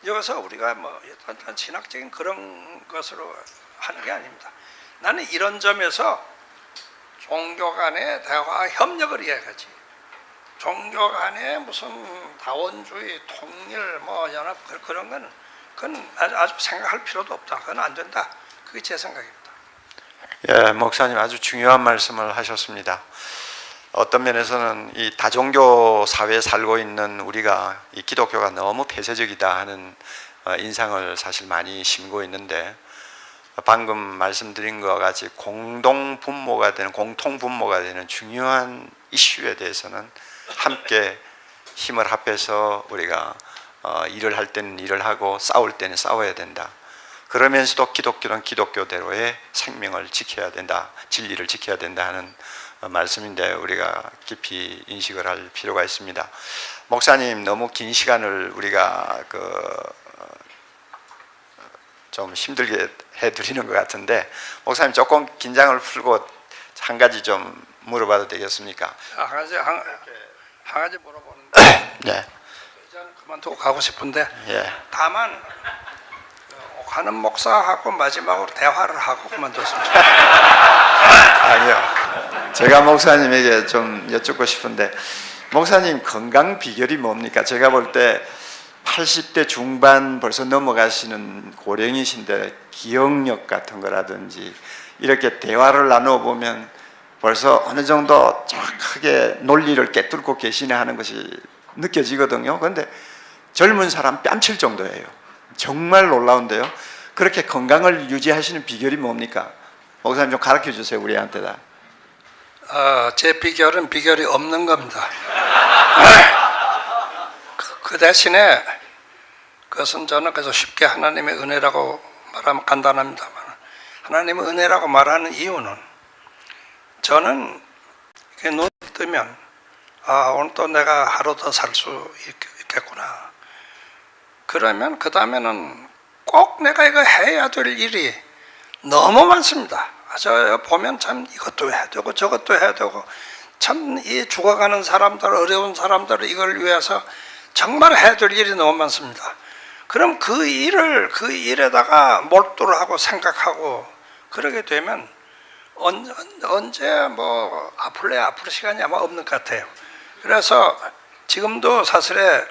여기서 우리가 뭐 어떤 신학적인 그런 것으로 하는 게 아닙니다. 나는 이런 점에서 종교 간의 대화 협력을 이야기하지, 종교 간의 무슨 다원주의, 통일, 뭐 연합 그런 거는 그건 아주 생각할 필요도 없다. 그건 안 된다. 그게 제 생각입니다. 예, 목사님 아주 중요한 말씀을 하셨습니다. 어떤 면에서는 이 다종교 사회에 살고 있는 우리가 이 기독교가 너무 폐쇄적이다 하는 인상을 사실 많이 심고 있는데, 방금 말씀드린 것과 같이 공통분모가 되는 중요한 이슈에 대해서는 함께 힘을 합해서 우리가 일을 할 때는 일을 하고 싸울 때는 싸워야 된다. 그러면서도 기독교는 기독교대로의 생명을 지켜야 된다, 진리를 지켜야 된다 하는 말씀인데 우리가 깊이 인식을 할 필요가 있습니다. 목사님, 너무 긴 시간을 우리가 좀 힘들게 해드리는 것 같은데, 목사님 조금 긴장을 풀고 한 가지 좀 물어봐도 되겠습니까? 한 가지 물어보는데 네. 저는 그만두고 가고 싶은데, 예. 다만 가는 목사하고 마지막으로 대화를 하고 그만뒀으면 좋겠어요. 아니요. 제가 목사님에게 좀 여쭙고 싶은데, 목사님 건강 비결이 뭡니까? 제가 볼 때 80대 중반 벌써 넘어가시는 고령이신데 기억력 같은 거라든지 이렇게 대화를 나누어 보면 벌써 어느 정도 정확하게 논리를 꿰뚫고 계시네 하는 것이 느껴지거든요. 그런데 젊은 사람 뺨칠 정도예요. 정말 놀라운데요. 그렇게 건강을 유지하시는 비결이 뭡니까? 목사님 좀 가르쳐 주세요, 우리한테 다. 제 비결은 비결이 없는 겁니다. 그 대신에 그것은 저는 그래서 쉽게 하나님의 은혜라고 말하면 간단합니다만, 하나님의 은혜라고 말하는 이유는 저는 눈 뜨면 오늘 또 내가 하루 더 살 수 있겠구나. 그러면 그 다음에는 꼭 내가 이거 해야 될 일이 너무 많습니다. 저 보면 참 이것도 해야 되고 저것도 해야 되고, 참 이 죽어가는 사람들, 어려운 사람들 이걸 위해서 정말 해야 될 일이 너무 많습니다. 그럼 그 일에다가 몰두를 하고 생각하고 그러게 되면 언제 뭐 아플 시간이 아마 없는 것 같아요. 그래서 지금도 사실에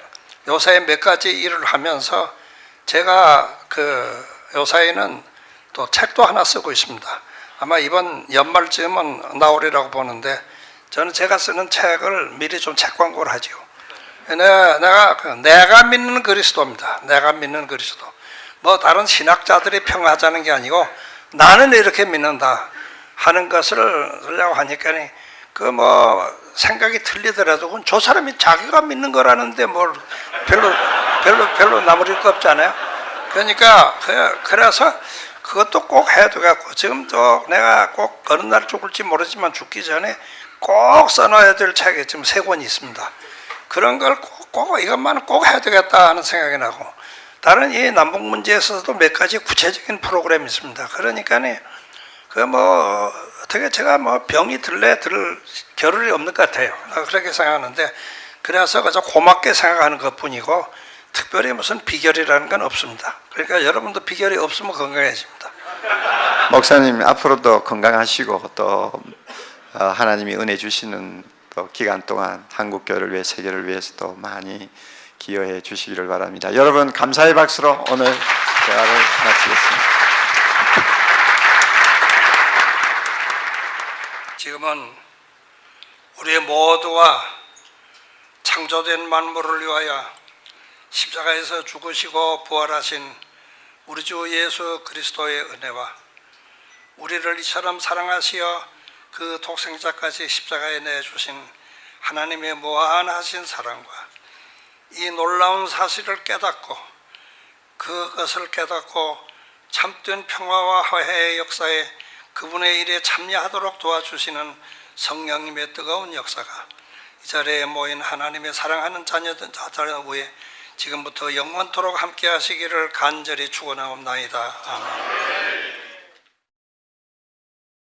요사이 몇 가지 일을 하면서 제가 요사이는 또 책도 하나 쓰고 있습니다. 아마 이번 연말쯤은 나오리라고 보는데, 저는 제가 쓰는 책을 미리 좀 책 광고를 하죠. 내가 믿는 그리스도입니다. 내가 믿는 그리스도. 뭐 다른 신학자들이 평하자는 게 아니고 나는 이렇게 믿는다 하는 것을 하려고 하니까 그 뭐 생각이 틀리더라도 그건 저 사람이 자기가 믿는 거라는데 뭘 별로 나무릴 거 없잖아요. 그러니까 그래서 그것도 꼭 해두겠고 지금도 내가 꼭 어느 날 죽을지 모르지만 죽기 전에 꼭 써놔야 될 책이 지금 3권이 있습니다. 그런 걸 꼭 이것만은 꼭 해두겠다 하는 생각이 나고 다른 이 남북 문제에 있어서도 몇 가지 구체적인 프로그램이 있습니다. 그러니까 그 뭐 어떻게 제가 뭐 병이 들을 겨를이 없는 것 같아요. 그렇게 생각하는데 그래서 그저 고맙게 생각하는 것뿐이고 특별히 무슨 비결이라는 건 없습니다. 그러니까 여러분도 비결이 없으면 건강해집니다. 목사님 앞으로도 건강하시고 또 하나님이 은혜 주시는 또 기간 동안 한국 교회를 위해 세계를 위해서도 많이 기여해 주시기를 바랍니다. 여러분 감사의 박수로 오늘 대화를 마치겠습니다. 지금은 우리 모두와 창조된 만물을 위하여 십자가에서 죽으시고 부활하신 우리 주 예수 그리스도의 은혜와 우리를 이처럼 사랑하시어 그 독생자까지 십자가에 내주신 하나님의 무한하신 사랑과 이 놀라운 사실을 깨닫고 그것을 깨닫고 참된 평화와 화해의 역사에 그분의 일에 참여하도록 도와주시는 성령님의 뜨거운 역사가 이 자리에 모인 하나님의 사랑하는 자녀들 위에 지금부터 영원토록 함께 하시기를 간절히 축원하옵나이다. 아멘.